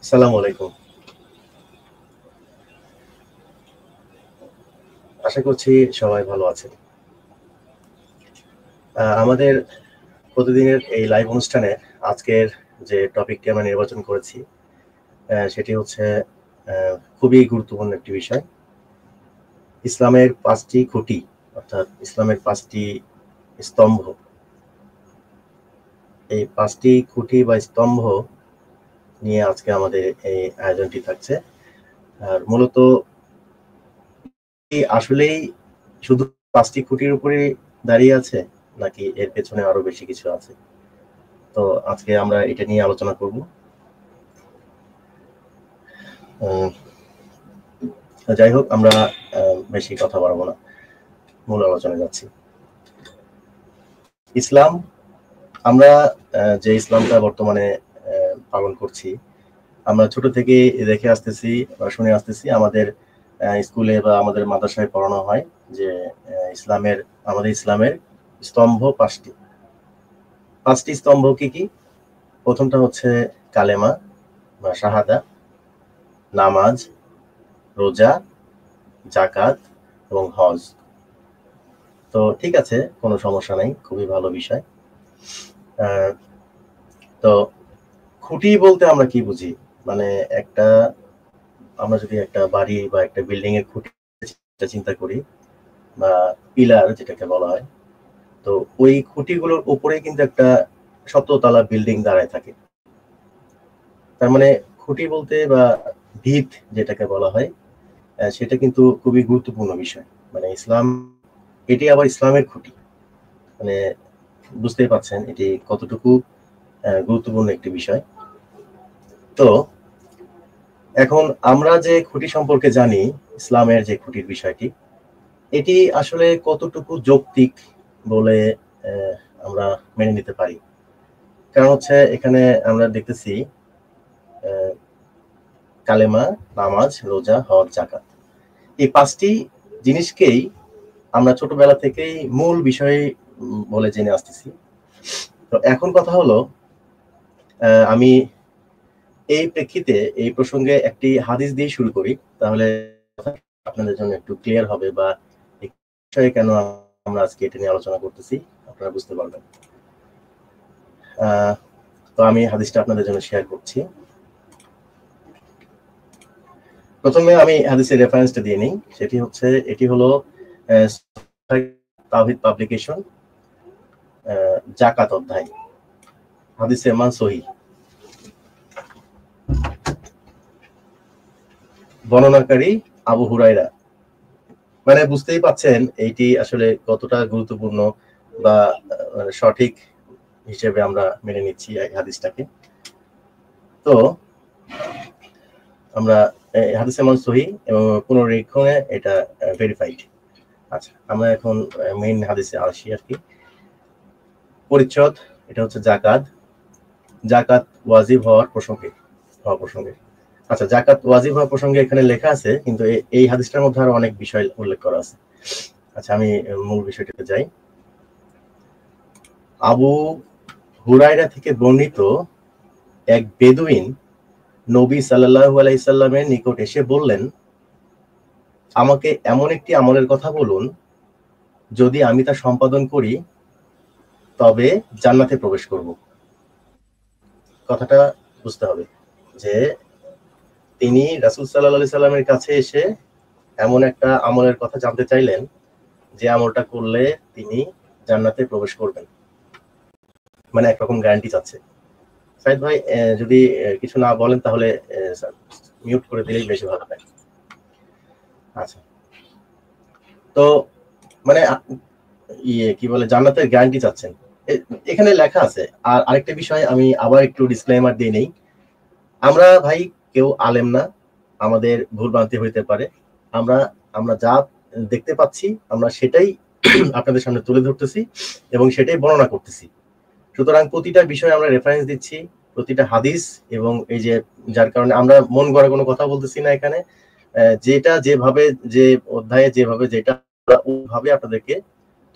আসসালামু আলাইকুম। আশা করছি সবাই ভালো আছেন। আমাদের প্রতিদিনের এই লাইভ অনুষ্ঠানে আজকের যে টপিকটি আমরা নির্বাচন করেছি, সেটি হচ্ছে খুবই গুরুত্বপূর্ণ একটি বিষয়। ইসলামের ৫ টি খুঁটি অর্থাৎ ইসলামের ৫ টি স্তম্ভ। এই ৫ টি খুঁটি বা স্তম্ভ নিয়ে আজকে আমাদের এই আয়োজনটি থাকছে। আর মূলত কি আসলেই শুধু ৫ টি খুঁটির উপরেই দাঁড়িয়ে আছে? নাকি এর পেছনে আরো বেশি কিছু আছে? তো আজকে আমরা এটা নিয়ে আলোচনা করব। যাই হোক, আমরা বেশি কথা বাড়াবো না, মূল আলোচনায় যাচ্ছি। ইসলাম, আমরা যে ইসলামটা বর্তমানে পালন করছি, আমরা ছোট থেকে দেখে আসতেছি বা শুনে আসতেছি, আমাদের স্কুলে বা আমাদের মাদ্রাসায় পড়ানো হয় যে আমাদের ইসলামের স্তম্ভ ৫টি। ৫টি স্তম্ভ কি কি? প্রথমটা হচ্ছে কালেমা বা শাহাদা, নামাজ, রোজা, যাকাত এবং হজ। তো ঠিক আছে, কোনো সমস্যা নাই, খুবই ভালো বিষয়। তো খুঁটি বলতে আমরা কি বুঝি? মানে আমরা যদি একটা বাড়ি বা একটা বিল্ডিং এর খুঁটি চিন্তা করি বা পিলার যেটাকে বলা হয়, তো ওই খুঁটিগুলোর উপরে কিন্তু একটা শততলা বিল্ডিং দাঁড়ায় থাকে। তার মানে খুঁটি বলতে বা ভিত যেটাকে বলা হয়, সেটা কিন্তু খুবই গুরুত্বপূর্ণ বিষয়। মানে এটি আবার ইসলামের খুঁটি। মানে বুঝতেই পারছেন এটি কতটুকু গুরুত্বপূর্ণ একটি বিষয়। তো এখন আমরা যে খুঁটি সম্পর্কে জানি, ইসলামের যে খুঁটির বিষয়টি, এটি আসলে কতটুকু যৌক্তিক বলে আমরা মেনে নিতে পারি। কারণ হচ্ছে এখানে আমরা দেখতেছি কালেমা, নামাজ, রোজা, হজ, যাকাত, এই ৫টি জিনিসকেই আমরা ছোটবেলা থেকেই মূল বিষয় বলে জেনে আসতেছি। তো এখন কথা হলো, আমি এই প্রেক্ষিতে এই প্রসঙ্গে একটি হাদিস দিয়ে শুরু করি, তাহলে আপনাদের জন্য একটু ক্লিয়ার হবে বা এই বিষয়ে কেন আমরা আজকে এটা নিয়ে আলোচনা করতেছি আপনারা বুঝতে পারবেন। তো আমি হাদিসটা আপনাদের জন্য শেয়ার করছি। প্রথমে আমি হাদিসের রেফারেন্সটা দিয়ে নিই। এটি হলো তাওহীদ পাবলিকেশন, যাকাত অধ্যায়, হাদিসের মান সহিহ। বর্ণনাকারী আবু হুরায়রা। মানে বুঝতেই পাচ্ছেন এইটি আসলে কতটা গুরুত্বপূর্ণ বা সঠিক হিসেবে আমরা মেনে নিচ্ছি এই হাদিসটাকে। তো আমরা হাদিসের মান সহিহ এবং পুনরীক্ষণে এটা ভেরিফাইড। আচ্ছা, আমরা এখন মেইন হাদিসে আসি আর কি। পরিচ্ছদ, এটা হচ্ছে যাকাত ওয়াজিব হওয়ার প্রসঙ্গে। আচ্ছা, যাকাত ওয়াজিব হওয়ার প্রসঙ্গে এখানে লেখা আছে, কিন্তু এই হাদিসটার মধ্যে আরো অনেক বিষয় উল্লেখ করা আছে। আচ্ছা, আমি মূল বিষয়টাতে যাই। আবু হুরায়রা থেকে বর্ণিত এক বেদুইন নবী সাল্লাল্লাহু আলাইহি সাল্লামের নিকট এসে বললেন, আমাকে এমন একটি আমলের কথা বলুন, যদি আমি তা সম্পাদন করি তবে জান্নাতে প্রবেশ করব। কথাটা বুঝতে হবে যে তিনি রাসূল সাল্লাল্লাহু আলাইহি সাল্লামের কাছে এসে এমন একটা আমলের কথা জানতে চাইলেন যে আমলটা করলে তিনি জান্নাতে প্রবেশ করবেন, মানে একরকম গ্যারান্টি চাচ্ছে। সাইদ ভাই, যদি কিছু না বলেন তাহলে মিউট করে দিলেই বেশি ভালো হয়। আচ্ছা, তো মানে কি বলে, জান্নাতের গ্যারান্টি চাচ্ছেন, এখানে লেখা আছে। আর আরেকটা বিষয় আমি আবার একটু ডিসক্লেমার দিয়ে নেই, আমরা ভাই কেউ আলেম না, আমাদের ভুল ভ্রান্তি হইতে পারে। আমরা যা দেখতে পাচ্ছি আমরা সেটাই আপনাদের সামনে তুলে ধরতেছি এবং সেটাই বর্ণনা করতেছি। সুতরাং প্রতিটা বিষয়ে আমরা রেফারেন্স দিচ্ছি, প্রতিটা হাদিস, এবং এই যে যার কারণে আমরা মন গড়া কোনো কথা বলতেছি না এখানে। যেটা যেভাবে, যে অধ্যায়ে যেভাবে যেটা ওইভাবে আপনাদেরকে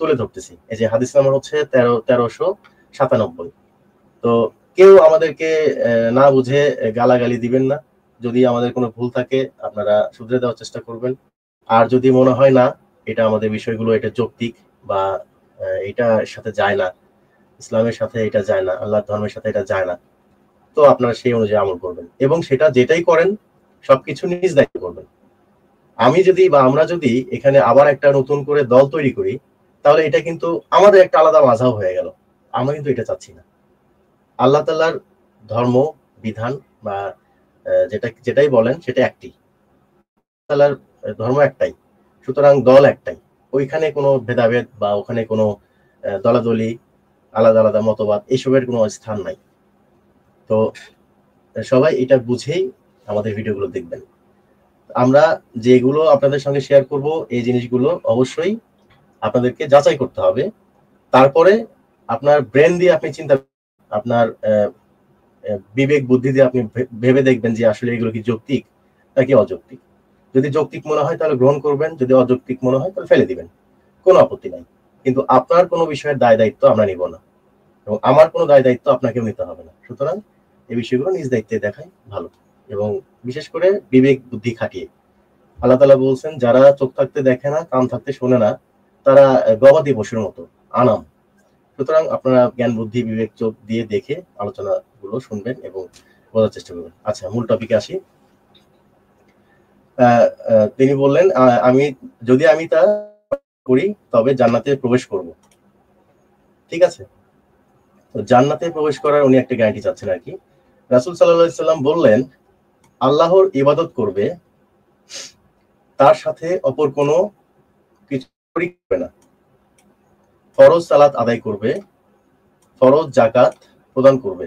তুলে ধরতেছি। এই যে হাদিস নাম্বার হচ্ছে ১৩৯৭। তো কেউ আমাদেরকে না বুঝে গালাগালি দিবেন না। যদি আমাদের কোনো ভুল থাকে আপনারা শুধরে দেওয়ার চেষ্টা করবেন। আর যদি মনে হয় না এটা আমাদের বিষয়গুলো এটা যৌক্তিক বা এটার সাথে যায় না, ইসলামের সাথে এটা যায় না, আল্লাহর ধর্মের সাথে এটা যায় না, তো আপনারা সেই অনুযায়ী আমল করবেন এবং সেটা যেটাই করেন সবকিছু নিজ দায়িত্বে করবেন। আমি যদি বা আমরা যদি এখানে আবার একটা নতুন করে দল তৈরি করি তাহলে এটা কিন্তু আমাদের একটা আলাদা মাযহাব হয়ে গেল। আমরা কিন্তু এটা চাচ্ছি না। আল্লাহ তাআলার ধর্ম বিধান বা যেটাই বলেন সেটা একটি। তাআলার ধর্ম একটাই। সুতরাং দল একটাই। ওইখানে কোনো ভেদাভেদ বা ওখানে কোনো দলাদলি, আলাদা আলাদা মতবাদ এসবের কোনো স্থান নাই। তো সবাই এটা বুঝেই আমাদের ভিডিওগুলো দেখবেন। আমরা যেগুলো আপনাদের সঙ্গে শেয়ার করব এই জিনিসগুলো অবশ্যই আপনাদেরকে যাচাই করতে হবে। তারপরে আপনার ব্রেন দিয়ে আপনি চিন্তা, আপনার বিবেক বুদ্ধি দিয়ে আপনি ভেবে দেখবেন যে আসলে এগুলো কি যৌক্তিক নাকি অযৌক্তিক। যদি যৌক্তিক মনে হয় তাহলে গ্রহণ করবেন, যদি অযৌক্তিক মনে হয় তাহলে ফেলে দিবেন, কোনো আপত্তি নাই। কিন্তু আপনার কোনো বিষয়ের দায় দায়িত্ব আমরা নিব না এবং আমার কোনো দায় দায়িত্ব আপনাকেও নিতে হবে না। সুতরাং এই বিষয়গুলো নিজ দায়িত্বে দেখাই ভালো এবং বিশেষ করে বিবেক বুদ্ধি খাটিয়ে। আল্লাহ তাআলা বলছেন যারা চোখ থাকতে দেখে না, কান থাকতে শোনে না, তারা গবাদি পশুর মতো আনাম। সুতরাং আপনারা জ্ঞান বুদ্ধি বিবেক চোখ দিয়ে দেখে আলোচনাগুলো শুনবেন এবং বোঝার চেষ্টা করবেন। আচ্ছা, মূল টপিকে আসি। তিনি বললেন যদি আমি তা করি তবে জান্নাতে প্রবেশ করব। ঠিক আছে, তো জান্নাতে প্রবেশ করার উনি একটা গ্যারান্টি চাচ্ছেন আর কি। রাসূল সাল্লাল্লাহু আলাইহি সাল্লাম বললেন আল্লাহর ইবাদত করবে, তার সাথে অপর কোনো কিছু শরীক করবে না, ফরজ সালাত আদায় করবে, ফরজ যাকাত প্রদান করবে,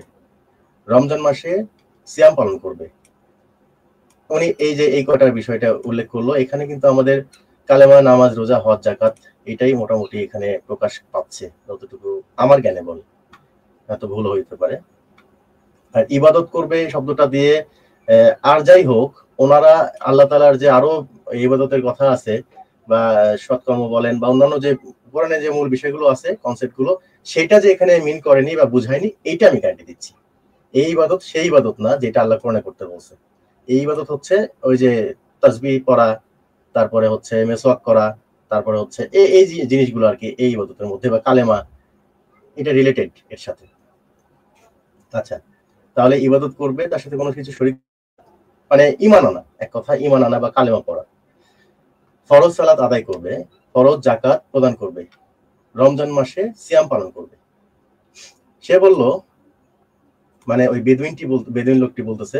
রমজান মাসে সিয়াম পালন করবে। উনি এই যে এই কয়টার বিষয়টা উল্লেখ করলো, এখানে কিন্তু আমাদের কালেমা, নামাজ, রোজা, হজ, যাকাত এটাই মোটামুটি এখানে প্রকাশ পাচ্ছে যতটুকু আমার জ্ঞানে বলে, হয়তো ভুল হইতে পারে। আর ইবাদত করবে শব্দটা দিয়ে আর যাই হোক, ওনারা আল্লাহ তাআলার যে আরো ইবাদতের কথা আছে বা সৎকর্ম বলেন বা অন্যান্য যে কোরআনে যে মূল বিষয়গুলো আছে, কনসেপ্ট গুলো, সেটা যে এখানে মিন করেনি বা বুঝায়নি, এইটা আমি গ্যারান্টি দিচ্ছি। এই ইবাদত সেই ইবাদত না যেটা আল্লাহ কোরআনে করতে বলছে। এই ইবাদত হচ্ছে ওই যে তাসবিহ পড়া, তারপরে হচ্ছে মেসওয়াক করা, তারপরে হচ্ছে এই জিনিসগুলো আর কি এই ইবাদতের মধ্যে, বা কালেমা, এটা রিলেটেড এর সাথে। আচ্ছা, তাহলে ইবাদত করবে, তার সাথে কোনো কিছু শরীক মানে ঈমান আনা, এক কথা ঈমান আনা বা কালেমা পড়া, ফরজ সালাত আদায় করবে, ফরজ যাকাত প্রদান করবে, রমজান মাসে সিয়াম পালন করবে। সে বলল, মানে ওই বেদুইন লোকটি বলতেছে,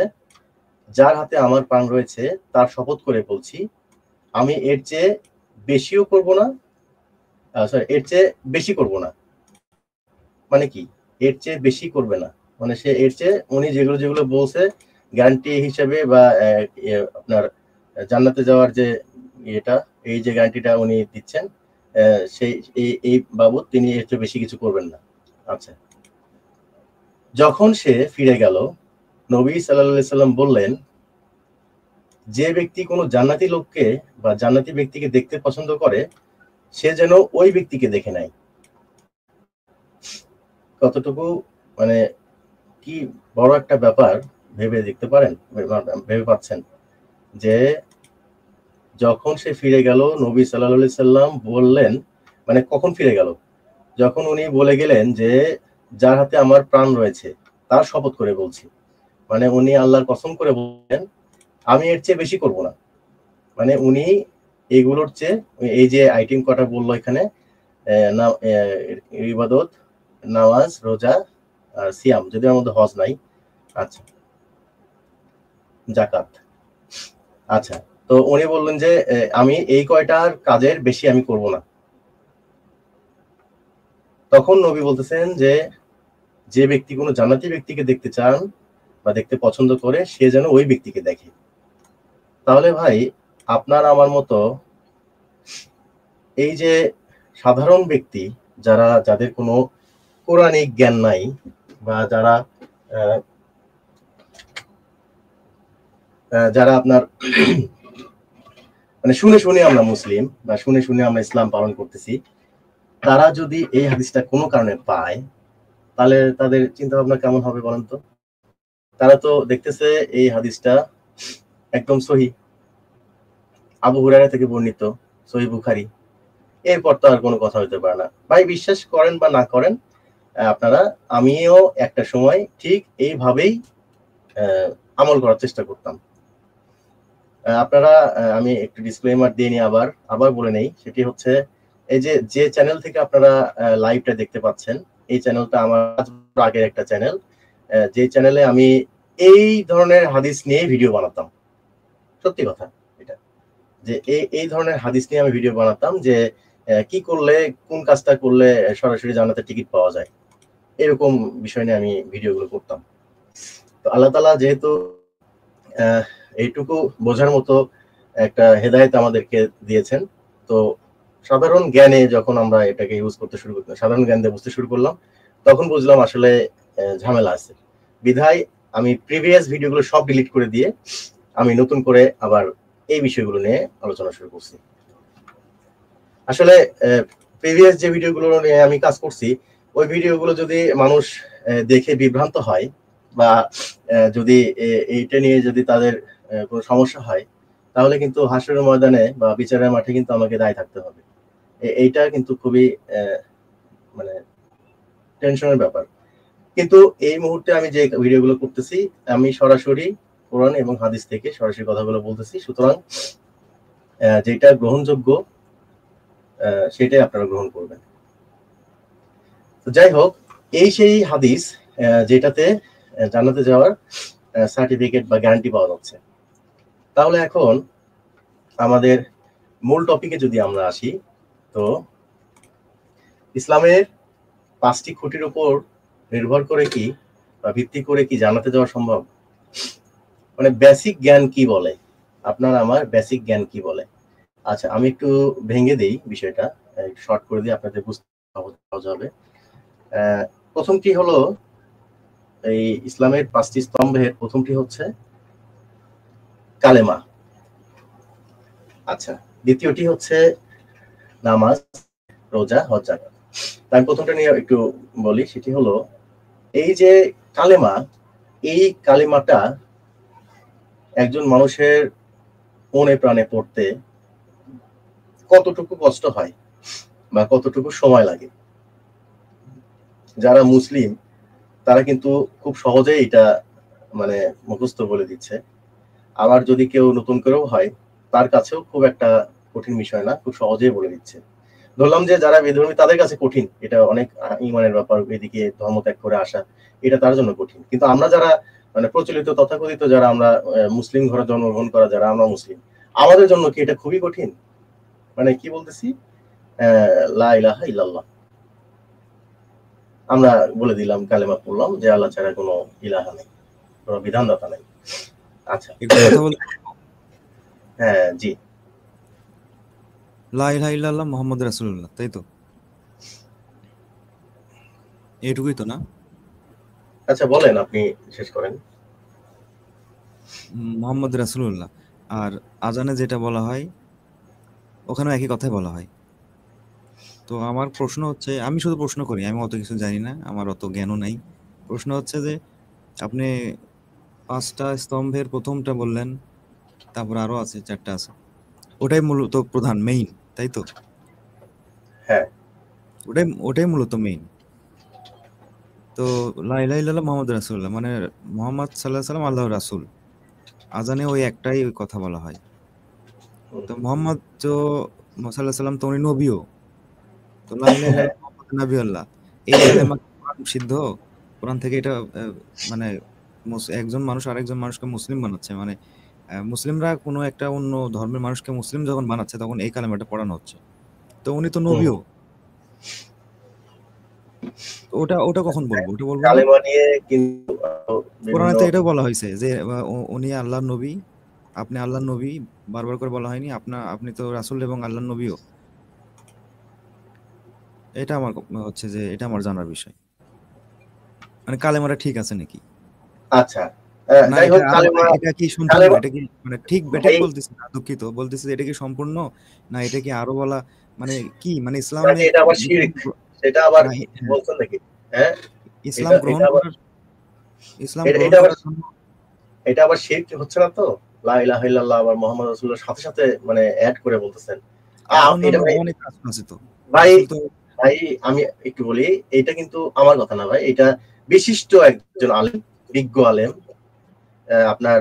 যার হাতে আমার প্রাণ রয়েছে তার শপথ করে বলছি আমি এর চেয়ে বেশিও করব না, এর চেয়ে বেশি করব না। মানে কি এর চেয়ে বেশি করবে না, মানে সে এর চেয়ে উনি যেগুলো যেগুলো বলছে গ্যারান্টি হিসেবে বা আপনার জান্নাতে যাওয়ার যে এটা, এই যে গ্যারান্টিটা উনি দিচ্ছেন, সেই এই বাবদ তিনি এর চেয়ে বেশি কিছু করবেন না। আচ্ছা, যখন সে ফিরে গেল নবী সাল্লাল্লাহু আলাইহি সাল্লাম বললেন, যে ব্যক্তি কোনো জান্নাতি লোককে বা জান্নাতি ব্যক্তিকে দেখতে পছন্দ করে সে যেন ওই ব্যক্তিকে দেখে নেয়। কতটুকু মানে কি বড় একটা ব্যাপার ভেবে দেখতে পারেন, ভেবে পাচ্ছেন যে যখন সে ফিরে গেল নবী সাল্লাল্লাহু আলাইহি সাল্লাম বললেন, মানে কখন ফিরে গেল, যখন উনি বলে গেলেন যে যার হাতে আমার প্রাণ রয়েছে তার শপথ করে বলছি, মানে উনি আল্লাহর কসম করে বললেন আমি এর চেয়ে বেশি করব না। মানে উনি এগুলোর চেয়ে, এই যে আইটেম কটা বললো এখানে, ইবাদত, নামাজ, রোজা আর সিয়াম, যদি আমার মধ্যে হজ নাই, আচ্ছা যাকাত, আচ্ছা, তো উনি বললেন যে আমি এই কয়টার কাজের বেশি আমি করব না। তখন নবী বলতেছেন যে যে ব্যক্তি কোনো জান্নাতি ব্যক্তিকে দেখতে চান বা দেখতে পছন্দ করে সে যেন ওই ব্যক্তিকে দেখে। তাহলে ভাই আপনার আমার মতো এই যে সাধারণ ব্যক্তি যাদের কোনো কোরআনিক জ্ঞান নাই বা যারা আপনার মানে শুনে শুনে আমরা মুসলিম বা শুনে শুনে আমরা ইসলাম পালন করতেছি, তারা যদি এই হাদিসটা কোনো কারণে পায় তাহলে তাদের চিন্তা ভাবনা কেমন হবে বলেন তো? তারা তো দেখতেছে এই হাদিসটা একদম সহি, আবু হুরায়রা থেকে বর্ণিত, সহি বুখারী, এরপর তো আর কোনো কথা হইতে পারে না। ভাই বিশ্বাস করেন বা না করেন আপনারা, আমিও একটা সময় ঠিক এইভাবেই আমল করার চেষ্টা করতাম। আপনারা আমি একটু ডিসক্লেমার দিয়ে নিই, আবার বলে নেই, সেটি হচ্ছে এই যে চ্যানেল থেকে আপনারা লাইভটা দেখতে পাচ্ছেন, এই চ্যানেলটা আমার আগের একটা চ্যানেল, যে চ্যানেলে আমি এই ধরনের হাদিস নিয়ে ভিডিও বানাতাম। সত্যি কথা এটা, যে এই ধরনের হাদিস নিয়ে আমি ভিডিও বানাতাম, যে কি করলে, কোন কাজটা করলে সরাসরি জান্নাতের টিকিট পাওয়া যায়, এরকম বিষয় নিয়ে আমি ভিডিওগুলো করতাম। তো আল্লাহ তাআলা যেহেতু এইটুকু বোঝার মতো একটা হেদায়েত আমাদেরকে দিয়েছেন, তো সাধারণ জ্ঞানে যখন আমরা এটাকে ইউজ করতে শুরু করলাম, সাধারণ জ্ঞান দিয়ে বুঝতে শুরু করলাম, তখন বুঝলাম আসলে ঝামেলা আছে। বিধায় আমি প্রিভিয়াস ভিডিওগুলো সব ডিলিট করে দিয়ে আমি নতুন করে আবার এই বিষয়গুলো নিয়ে আলোচনা শুরু করছি। আসলে প্রিভিয়াস যে ভিডিওগুলো নিয়ে আমি কাজ করছি, ওই ভিডিওগুলো যদি মানুষ দেখে বিভ্রান্ত হয়, বা যদি এইটা নিয়ে যদি তাদের কোনো সমস্যা হয়, তাহলে কিন্তু হাসরের ময়দানে বা বিচারের মাঠে কিন্তু আমাকে দায় থাকতে হবে। এইটা কিন্তু খুবই মানে টেনশনের ব্যাপার। কিন্তু এই মুহূর্তে আমি যে ভিডিওগুলো করতেছি, আমি সরাসরি কোরআন এবং হাদিস থেকে সরাসরি কথাগুলো বলতেছি, সুতরাং যেটা গ্রহণযোগ্য সেটাই আপনারা গ্রহণ করবেন। তো যাই হোক, এই সেই হাদিস যেটাতে জান্নাতে যাওয়ার সার্টিফিকেট বা গ্যারান্টি পাওয়া যাচ্ছে। তাহলে এখন আমাদের মূল টপিকে যদি আমরা আসি, তো ইসলামের 5টি খুঁটির উপর নির্ভর করে কি বা ভিত্তি করে কি জান্নাতে যাওয়া সম্ভব? মানে বেসিক জ্ঞান কি বলে, আপনার আমার বেসিক জ্ঞান কি বলে? আচ্ছা, আমি একটু ভেঙে দেই বিষয়টা, শর্ট করে দিই, আপনাদের বুঝতে সহজ হবে। প্রথমটি হলো, এই ইসলামের 5টি স্তম্ভের প্রথমটি হচ্ছে কালেমা। আচ্ছা, দ্বিতীয়টি হচ্ছে নামাজ, রোজা, হজ, যাকাত। আমি প্রথমটা নিয়ে একটু বলি, সেটি হলো এই যে কালেমা, এই কালেমাটা একজন মানুষের মনে প্রাণে পড়তে কতটুকু কষ্ট হয় বা কতটুকু সময় লাগে। যারা মুসলিম তারা কিন্তু খুব সহজেই এটা মানে মুখস্থ বলে দিচ্ছে, আবার যদি কেউ নতুন করেও হয়, তার কাছেও খুব একটা কঠিন বিষয় না, খুব সহজেই বলে দিচ্ছে। ধরলাম যে যারা বিধর্মী তাদের কাছে কঠিন, এটা অনেক ইমানের ব্যাপার, এদিকে ধর্ম ত্যাগ করে আসা, এটা তার জন্য কঠিন। কিন্তু আমরা যারা মানে প্রচলিত তথাকথিত যারা আমরা মুসলিম ঘরে জন্মগ্রহণ করা যারা আমরা মুসলিম, আমাদের জন্য কি এটা খুবই কঠিন? মানে কি বলতেছি, লা ইলাহা ইল্লাল্লাহ, আমরা বলে দিলাম, কালেমা পড়লাম যে আল্লাহ ছাড়া কোনো ইলাহা নেই, কোনো বিধানদাতা নেই। আচ্ছা, হ্যাঁ জি, লা ইলাহা ইল্লাল্লাহ মুহাম্মাদুর রাসূলুল্লাহ, তাই তো? এইটুকুই তো না? আচ্ছা বলেন, আপনি শেষ করেন। মুহাম্মাদুর রাসূলুল্লাহ। আর আজানে যেটা বলা হয় ওখানেও একই কথাই বলা হয়। তো আমার প্রশ্ন হচ্ছে, আমি শুধু প্রশ্ন করি, আমি অত কিছু জানি না, আমার অত জ্ঞানও নাই। প্রশ্ন হচ্ছে যে আপনি 5টা স্তম্ভের প্রথমটা বললেন, তারপর আরো আছে 4টা আছে, ওটাই মূলত প্রধান মেইন, তাই তো? হ্যাঁ, ওটাই মূলত মেইন। তো লা ইলাহা ইল্লাল্লাহ মুহাম্মাদুর রাসূলুল্লাহ মানে মুহাম্মদ সাল্লাল্লাহু আলাইহি সাল্লাম আল্লাহর রাসূল। আজানে ওই একটাই ওই কথা বলা হয়। তো মোহাম্মদ তো সাল্লাল্লাহু আলাইহি সাল্লাম তো উনি নবীও। তো লা ইলাহা হ্যাঁ, ইল্লাল্লাহ মুহাম্মাদুর নাবিয়ুল্লাহ, এই কালেমা কি কোরআন সিদ্ধ? কোরআন থেকে এটা মানে একজন মানুষ আরেকজন মানুষকে মুসলিম বানাচ্ছে, মানে মুসলিমরা কোনো একটা অন্য ধর্মের মানুষকে মুসলিম যখন বানাচ্ছে তখন এই কালেমাটা পড়ানো হচ্ছে। তো উনি তো নবীও, তো ওটা ওটা কখন বলবো? ওটা বলবো না। কালেমা নিয়ে কিন্তু বিভিন্ন, কোরআনে তো এটাও বলা হয়েছে যে উনি আল্লাহর নবী, আপনি আল্লাহর নবী, বারবার করে বলা হয়নি আপনি তো রাসূল এবং আল্লাহর নবীও। এটা আমার হচ্ছে যে এটা আমার জানার বিষয়, মানে কালেমাটা ঠিক আছে নাকি, আচ্ছা না যাই এটা হোক, আরো কালেমা, এটা কি সম্পূর্ণ, কালেমা এটা কি মানে ঠিক বেঠিক ভাই, বলতেছি না, দুঃখিত বলতেছি যে এটা কি সম্পূর্ণ, না এটা কি আরো বলা, মানে কি মানে নাকি ইসলামের এটা আবার শিরক, সেটা আবার না হ্যাঁ, বলছেন নাকি? হ্যাঁ, ইসলাম এটা গ্রহণ এটা আবার করার ইসলাম এটা গ্রহণ এটা আবার করার জন্য এটা আবার শিরক হচ্ছে না তো? লা ইলাহা ইল্লাল্লাহ আবার মুহাম্মদ রাসূলুল্লাহর সাথে সাথে মানে এড করে বলতেছেন। এটা অন্যান্য ভাই, অনেক রাসূল আছে তো। ভাই রাসূল তো ভাই আমি একটু বলি, এটা কিন্তু আমার কথা না ভাই, এটা বিশিষ্ট একজন আলেম, বিজ্ঞ আলেম, আপনার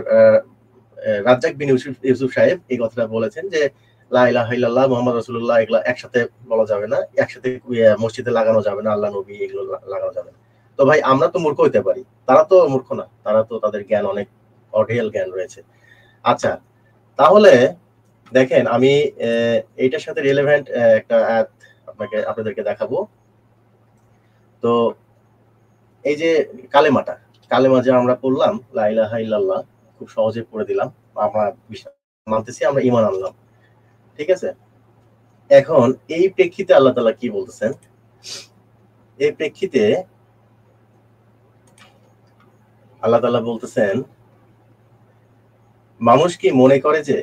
রাজ্জাক বিন ইউসুফ সাহেব এই কথাটা বলেছেন যে লা ইলাহা ইল্লাল্লাহ মুহাম্মদ রাসূলুল্লাহ এগুলা একসাথে বলা যাবে না, একসাথে মসজিদে লাগানো যাবে না, আল্লাহ নবী এগুলো লাগানো যাবে না। তো ভাই আমরা তো মূর্খ হইতে পারি, তারা তো মূর্খ না, তারা তো তাদের জ্ঞান অনেক অঢেল জ্ঞান রয়েছে। আচ্ছা, তাহলে দেখেন আমি এইটার সাথে রিলেভেন্ট একটা আয়াত আপনাদেরকে দেখাবো। তো এই যে কালেমাটা, কালেমা যে আমরা পড়লাম লা ইলাহা ইল্লাল্লাহ, খুব সহজে পড়ে দিলাম, আমরা মানতেছি, আমরা ঈমান আনলাম, ঠিক আছে? এখন এই প্রেক্ষিতে আল্লাহ তাআলা কি বলতেছেন? এই প্রেক্ষিতে আল্লাহ তাআলা বলতেছেন, মানুষ কি মনে করে যে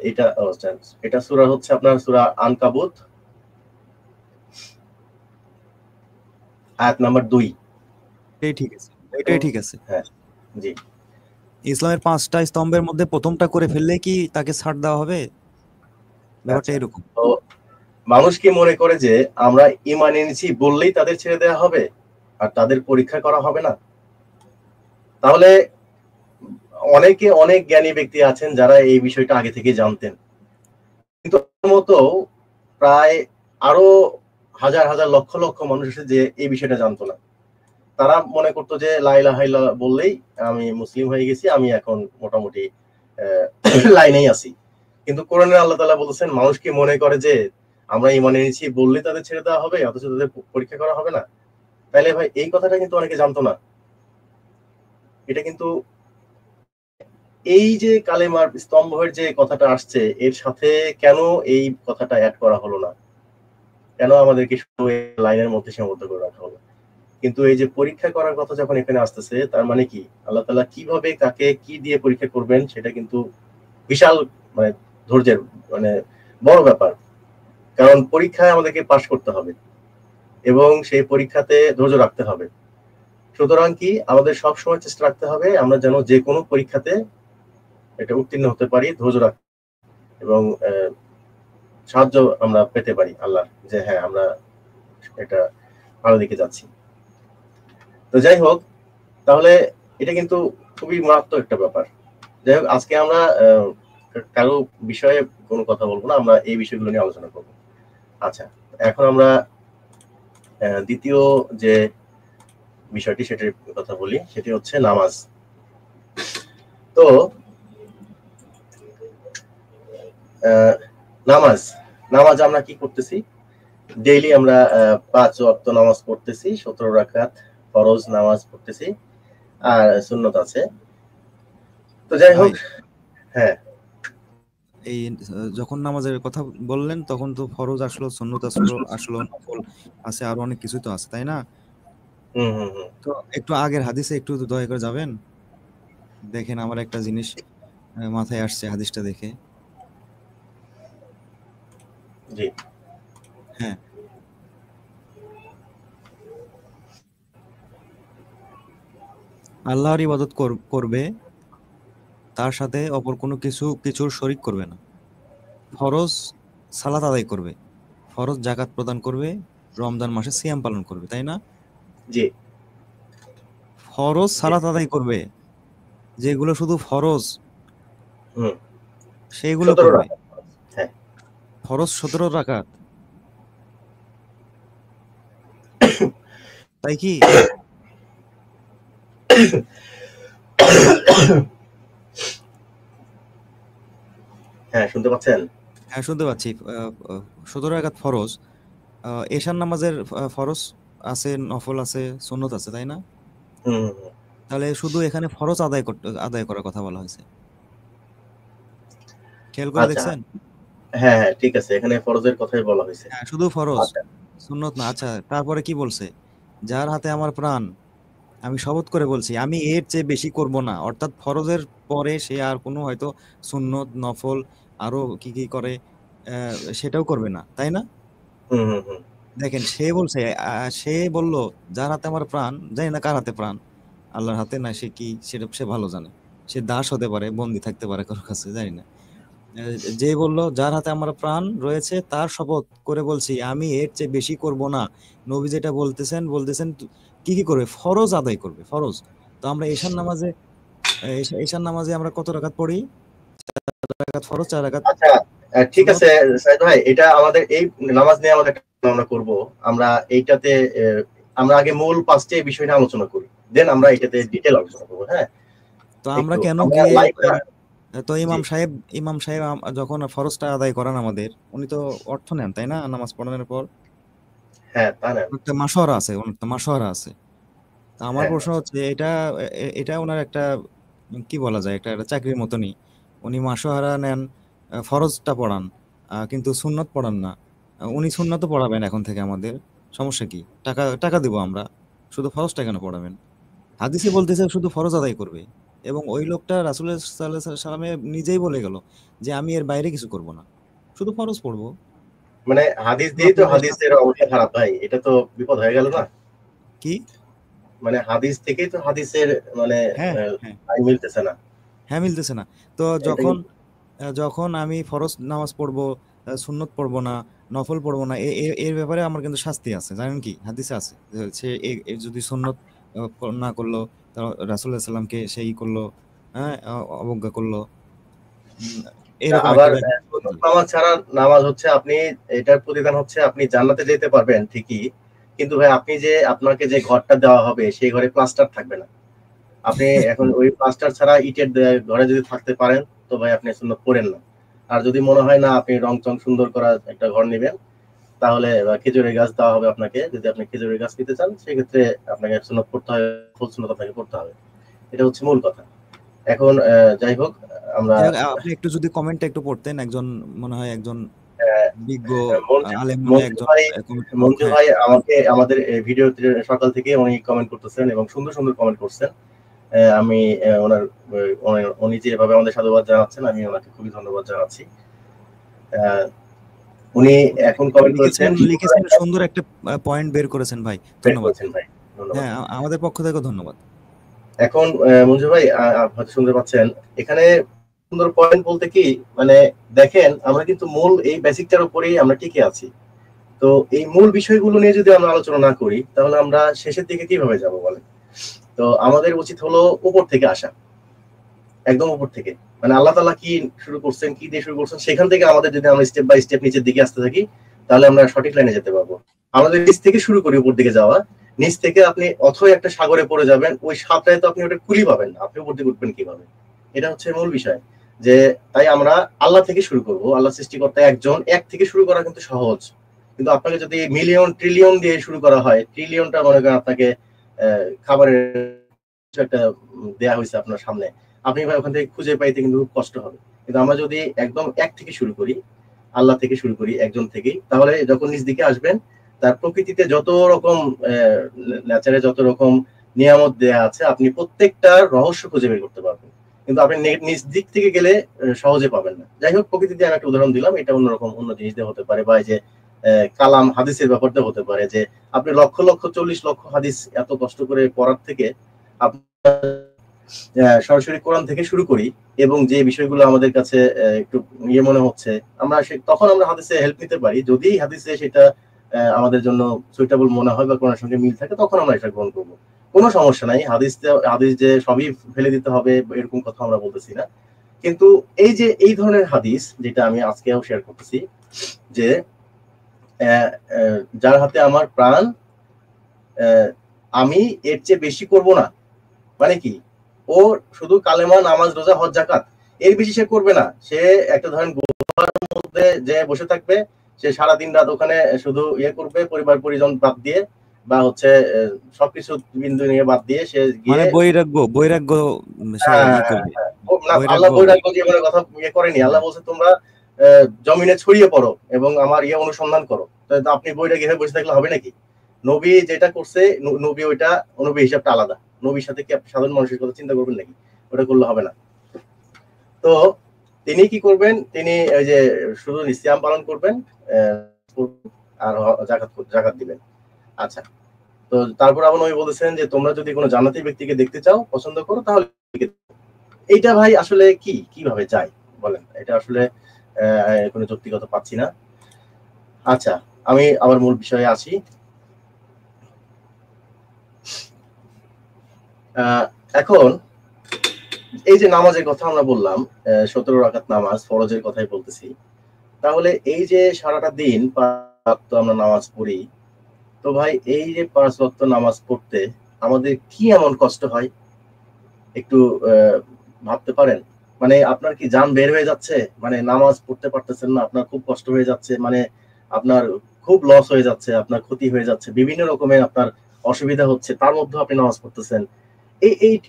এটা সূরা হচ্ছে আপনার সূরা আনকাবুত আয়াত নাম্বার 2। এটাই ঠিক আছে, ওইটাই ঠিক আছে। হ্যাঁ, জি। ইসলামের 5টা স্তম্ভের মধ্যে প্রথমটা করে ফেললে কি তাকে ছাড় দেওয়া হবে? ব্যাপারটা আচ্ছা, এরকম। তো মানুষ কি মনে করে যে আমরা ঈমান এনেছি বললেই তাদের ছেড়ে দেওয়া হবে আর তাদের পরীক্ষা করা হবে না? তাহলে অনেকে, অনেক জ্ঞানী ব্যক্তি আছেন যারা এই বিষয়টা আগে থেকে জানতেন, কিন্তু মতো প্রায় আরো হাজার হাজার লক্ষ লক্ষ মানুষ আছে যে এই বিষয়টা জানতো না। তারা মনে করতো যে লা ইলাহা ইল্লাল্লাহ বললেই আমি মুসলিম হয়ে গেছি, আমি এখন মোটামুটি লাইনেই আছি। কিন্তু কোরআনে আল্লাহ তাআলা বলেছেন, মানুষ কি মনে করে যে আমরা ঈমান এনেছি বললেই তাদের ছেড়ে দেওয়া হবে অথচ তাদের পরীক্ষা করা হবে না? তাইলে ভাই এই কথাটা কিন্তু অনেকে জানতো না। এটা কিন্তু এই যে কালেমার স্তম্ভের যে কথাটা আসছে এর সাথে কেন এই কথাটা অ্যাড করা হলো না? কেন আমাদেরকে শুধু এই লাইনের মধ্যে সীমাবদ্ধ করে রাখা হলো? কিন্তু এই যে পরীক্ষা করার কথা যখন এখানে আসতেছে, তার মানে কি আল্লাহ তাআলা কিভাবে কাকে কি দিয়ে পরীক্ষা করবেন সেটা কিন্তু বিশাল, মানে ধৈর্যের, মানে বড় ব্যাপার। কারণ পরীক্ষায় আমাদেরকে পাশ করতে হবে এবং সেই পরীক্ষাতে ধৈর্য রাখতে হবে। সুতরাং কি আমাদের সবসময় চেষ্টা রাখতে হবে আমরা যেন যে কোনো পরীক্ষাতে এটা উত্তীর্ণ হতে পারি, ধৈর্য রাখতে এবং সাহায্য আমরা পেতে পারি আল্লাহ, যে হ্যাঁ আমরা এটা ভালো দিকে যাচ্ছি। তো যাই হোক, তাহলে এটা কিন্তু খুবই মারাত্মক একটা ব্যাপার। যাই হোক, আজকে আমরা কারো বিষয়ে কোনো কথা বলবো না, আমরা এই বিষয়গুলো নিয়ে আলোচনা করবো। আচ্ছা, এখন আমরা দ্বিতীয় যে বিষয়টি সেটির কথা বলি, সেটি হচ্ছে নামাজ। তো নামাজ নামাজ আমরা কি করতেছি? ডেইলি আমরা 5 ওয়াক্ত নামাজ পড়তেছি, 17 রাকাত ফরজ নামাজ পড়তেছি, আর সুন্নত আছে। তো যাই হোক, হ্যাঁ, এই যখন নামাজের কথা বললেন তখন তো ফরজ আসলো, সুন্নত আসলো, নফল আছে, আরো অনেক কিছু তো আছে, তাই না? হুম হুম হুম, তো একটু আগের হাদিসে একটু দয়া করে যাবেন। দেখেন আমার একটা জিনিস মাথায় আসছে হাদিসটা দেখে। জি। হ্যাঁ, আল্লাহর ইবাদত করবে, তার সাথে অপর কোনো কিছুর শরিক করবে না। ফরজ সালাত আদায় করবে, ফরজ জাকাত প্রদান করবে, রমজান মাসে সিয়াম পালন করবে, তাই না? জি। ফরজ জি। সালাত আদায় করবে, যেগুলো শুধু ফরজ হুম। সেইগুলো 17 করবে। রাকাত। হ্যাঁ। ফরজ 17 রাকাত, তাই কি? হ্যাঁ, শুনতে পাচ্ছেন? হ্যাঁ, শুনতে পাচ্ছি। 17 রাকাত ফরজ। এশার নামাজের ফরজ আছে, নফল আছে, সুন্নত আছে, তাই না? হুম হুম হুম। তাহলে শুধু এখানে ফরজ আদায় করার কথা বলা হয়েছে। খেয়াল করে আচ্ছা, দেখছেন? হ্যাঁ হ্যাঁ, ঠিক আছে, এখানে ফরজের কথাই বলা হয়েছে। হ্যাঁ, শুধু ফরজ, আচ্ছা। সুন্নত না। আচ্ছা, তারপরে কি বলছে? যার হাতে আমার প্রাণ, আমি শপথ করে বলছি আমি এর চেয়ে বেশি করব না। অর্থাৎ ফরজের পরে সে আর কোনো হয়তো সুন্নত, নফল আরো কি কি করে সেটাও করবে না, তাই না? হুম হুম হুম। দেখেন সে বলছে, সে বলল যার হাতে আমার প্রাণ, জানি না কার হাতে প্রাণ, আল্লাহর হাতে, না সে কি সেটা সে ভালো জানে। সে দাস হতে পারে, বন্দী থাকতে পারে কারোর কাছে, জানি না। যে বলল যার হাতে আমার প্রাণ রয়েছে তার শপথ করে বলছি আমি এর চেয়ে বেশি করব না। নবী যেটা বলতেছেন কি কি করবে? ফরজ আদায় করবে, ফরজ। তো আমরা ঈশান নামাজে আমরা কত রাকাত পড়ি? 4 রাকাত ফরজ, 4 রাকাত আচ্ছা, ঠিক সুন্নত। আছে সাইদ ভাই, এটা আমাদের এই নামাজ নিয়ে আমাদের আমরা করব। আমরা এইটাতে আমরা আগে মূল পাঁচটি বিষয় নিয়ে আলোচনা করি, দেন আমরা এটাতে ডিটেল আলোচনা করবো। হ্যাঁ, তো আমরা একটু কেন আমরা গিয়ে লাইভটা। তো জি, ইমাম সাহেব যখন ফরজটা আদায় করান আমাদের, উনি তো অর্থ নেন তাই না নামাজ পড়ানোর পর? হ্যাঁ, তা না। একটা মাসোয়ারা আছে, ওনার একটা মাসোয়ারা আছে। তো আমার হ্যাঁ, প্রশ্ন হচ্ছে এটা ওনার একটা কি বলা যায়, একটা চাকরির মতনই। উনি মাসোহারা নেন, ফরজটা পড়ান, কিন্তু সুন্নত পড়ান না। উনি সুন্নতও পড়াবেন এখন থেকে আমাদের, সমস্যা কি? টাকা টাকা দিব আমরা, শুধু ফরজটা কেন পড়াবেন? হাদিসে বলতেছে শুধু ফরজ আদায় করবে, এবং ওই লোকটা রাসূল সাল্লাল্লাহু আলাইহি সাল্লামে নিজেই বলে গেল যে আমি এর বাইরে কিছু করব না, শুধু ফরজ পড়বো। মানে হাদিস তো দিয়েই তো আপনাদের হাদিসের শাস্তি অবস্থা খারাপ ভাই, এটা তো বিপদ হয়ে গেল না? কি? মানে হাদিস থেকেই তো হাদিসের মানে হ্যাঁ, হ্যাঁ, আই মিলতেছে না। হ্যাঁ, মিলতেছে না। তো এটা যখন কিন্তু যখন আমি ফরজ নামাজ পড়বো, সুন্নত পড়বো না, নফল পড়বো না, এর ব্যাপারে আমার কিন্তু শাস্তি আছে, জানেন কি? হাদিসে আছে যে সে যদি সুন্নত না করলো, রাসূলুল্লাহ সাল্লামকে সেই করলো, হ্যাঁ, অবজ্ঞা করলো, উম, এরকম একটা আবার ব্যাপার। সুন্নত নামাজ ছাড়া নামাজ হচ্ছে আপনি, এটার প্রতিদান হচ্ছে আপনি জান্নাতে যেতে পারবেন ঠিকই, কিন্তু ভাই আপনি যে আপনাকে যে ঘরটা দেওয়া হবে সেই ঘরে প্লাস্টার থাকবে না। আপনি এখন ওই প্লাস্টার ছাড়া ইটের ঘরে যদি থাকতে পারেন, তো ভাই আপনি সুন্নত পড়েন না। আর যদি মনে হয় না আপনি রং চং সুন্দর করা একটা ঘর নেবেন, তাহলে খেজুরের গাছ দেওয়া হবে আপনাকে। যদি আপনি খেজুরের গাছ নিতে চান, সেক্ষেত্রে আপনাকে সুন্নত পড়তে হবে, ফুল সুন্নত আপনাকে পড়তে হবে। এটা হচ্ছে মূল কথা। এখন যাই হোক, আমরা যাই হোক, আপনি একটু যদি কমেন্টটা একটু পড়তেন, একজন মনে হয় একজন আহ, বিজ্ঞ মঞ্জু আলেম মনে হয় মঞ্জু একজন ভাই কমেন্ট। মঞ্জু হ্যাঁ, ভাই আমাকে আমাদের ভিডিওতে সকাল থেকে উনি কমেন্ট করতেছেন এবং সুন্দর সুন্দর কমেন্ট করছেন। আমি ওনার উনি যেভাবে আমাদের সাধুবাদ জানাচ্ছেন, আমি ওনাকে খুবই ধন্যবাদ জানাচ্ছি। আহ, উনি উনি এখন কমেন্ট করেছেন লিখেছেন সুন্দর লিখেছেন একটা সুন্দর একটা পয়েন্ট বের করেছেন ভাই, বের ধন্যবাদ। করেছেন ভাই, ধন্যবাদ। হ্যাঁ, আমাদের পক্ষ থেকেও ধন্যবাদ। এখন মঞ্জু ভাই হয়তো শুনতে পাচ্ছেন, এখানে সুন্দর পয়েন্ট বলতে কি, মানে দেখেন আমরা কিন্তু মূল এই বেসিকটার উপরেই আমরা টিকে আছি। তো এই মূল বিষয়গুলো নিয়ে যদি আমরা আলোচনা না করি, তাহলে আমরা শেষের দিকে কিভাবে যাব বলেন? তো আমাদের উচিত হলো উপর থেকে আসা, একদম উপর থেকে। মানে আল্লাহ তাআলা কি শুরু করছেন, কি দিয়ে শুরু করছেন, সেখান থেকে আমাদের যদি আমরা স্টেপ বাই স্টেপ নিচের দিকে আসতে থাকি, তাহলে আমরা সঠিক লাইনে যেতে পারবো। আমাদের নিচ থেকে শুরু করি উপর দিকে যাওয়া, নিচ থেকে আপনি অথই একটা সাগরে পড়ে যাবেন, ওই সাঁতরায় তো আপনি ওটা কুলি পাবেন না, আপনি উপর দিকে উঠবেন কিভাবে? এটা হচ্ছে মূল বিষয়। যে তাই আমরা আল্লাহ থেকে শুরু করব। আল্লাহ সৃষ্টিকর্তা একজন, এক থেকে শুরু করা কিন্তু সহজ। কিন্তু আপনাকে যদি মিলিয়ন ট্রিলিয়ন দিয়ে শুরু করা হয়, ট্রিলিয়নটা মনে করেন আপনাকে খাবারের কিছু একটা দেয়া হয়েছে আপনার সামনে, আপনি ভাই ওখান থেকে খুঁজে পাইতে কিন্তু খুব কষ্ট হবে। কিন্তু আমরা যদি একদম এক থেকে শুরু করি, আল্লাহ থেকে শুরু করি, একজন থেকেই, তাহলে যখন নিজ দিকে আসবেন, তার প্রকৃতিতে যত রকম ন্যাচারে যত রকম নিয়ামত দেয়া আছে, আপনি প্রত্যেকটার রহস্য খুঁজে বের করতে পারবেন। কিন্তু আপনি নিজ দিক থেকে গেলে সহজে পাবেন না। যাই হোক, প্রকৃতি দিয়ে আমি একটা উদাহরণ দিলাম, এটা অন্যরকম অন্য জিনিস দিয়ে হতে পারে, বা এই যে কালাম হাদিসের ব্যাপারটা হতে পারে, যে আপনি লক্ষ লক্ষ 40 লক্ষ হাদিস এত কষ্ট করে পড়ার থেকে আপনি সরাসরি কোরআন থেকে শুরু করি, এবং যে বিষয়গুলো আমাদের কাছে একটু ইয়ে মনে হচ্ছে, আমরা তখন আমরা হাদিসে হেল্প নিতে পারি। যদি হাদিসে সেটা আমাদের জন্য সুইটেবল মনে হয় বা কোরআনের সঙ্গে মিল থাকে, তখন আমরা এটা গ্রহণ করবো। কোনো সমস্যা নাই। হাদিস যে সবই ফেলে দিতে হবে এরকম কথা আমরা বলতেছি না। কিন্তু এই যে এই ধরনের হাদিস, যেটা আমি আজকেও শেয়ার করতেছি, যে যার হাতে আমার প্রাণ, আমি এর চেয়ে বেশি করব না। মানে কি? ও শুধু কালেমা, নামাজ, রোজা, হজ, জাকাত, এর বেশি সে করবে না। সে একটা ধরেন মধ্যে যে বসে থাকবে, সে সারা দিন রাত ওখানে শুধু ইয়ে করবে, পরিবার পরিজন বাদ দিয়ে, বা হচ্ছে সবকিছু বিন্দু নিয়ে বাদ দিয়ে সে মানে গিয়ে বৈরাগ্য বৈরাগ্য সে হ্যাঁ, ই করবে, না, আল্লাহ বৈরাগ্য। বৈরাগ্য জীবনের কথা ইয়ে করেনি। হ্যাঁ, আল্লাহ বলছে তোমরা জমিনে ছড়িয়ে পড়ো এবং আমার ইয়ে অনুসন্ধান করো। তো আপনি বৈরাগী হয়ে বসে থাকলে হবে নাকি? নবী যেটা করছে, নবী ওইটা, নবী হিসাবটা আলাদা। নবীর সাথে কি আপনি সাধারণ মানুষের কথা চিন্তা করবেন নাকি? ওটা করলে হবে না। তো তিনি কি করবেন? তিনি ওই যে শুধু সিয়াম পালন করবেন, আর জাকাত দিবেন। আচ্ছা, তো তারপর আবার নবী বলেছেন যে তোমরা যদি কোনো জান্নাতি ব্যক্তিকে দেখতে চাও, পছন্দ করো, তাহলে এইটা ভাই আসলে কিভাবে যায় বলেন? এটা আসলে কোনো যুক্তিগত পাচ্ছি না। আচ্ছা, আমি আবার মূল বিষয়ে আসি। এখন এই যে নামাজের কথা আমরা বললাম, 17 রাকাত নামাজ ফরজের কথাই বলতেছি। তাহলে এই যে সারাটা দিন 5 ওয়াক্ত আমরা নামাজ পড়ি, তো ভাই এই যে 5 ওয়াক্ত নামাজ পড়তে আমাদের কি এমন কষ্ট হয় একটু ভাবতে পারেন? মানে আপনার কি জান বের হয়ে যাচ্ছে, মানে নামাজ পড়তে পারতেছেন না, আপনার খুব কষ্ট হয়ে যাচ্ছে, মানে আপনার খুব লস হয়ে যাচ্ছে, আপনার ক্ষতি হয়ে যাচ্ছে, বিভিন্ন রকমের আপনার অসুবিধা হচ্ছে, তার মধ্যে আপনি নামাজ পড়তেছেন।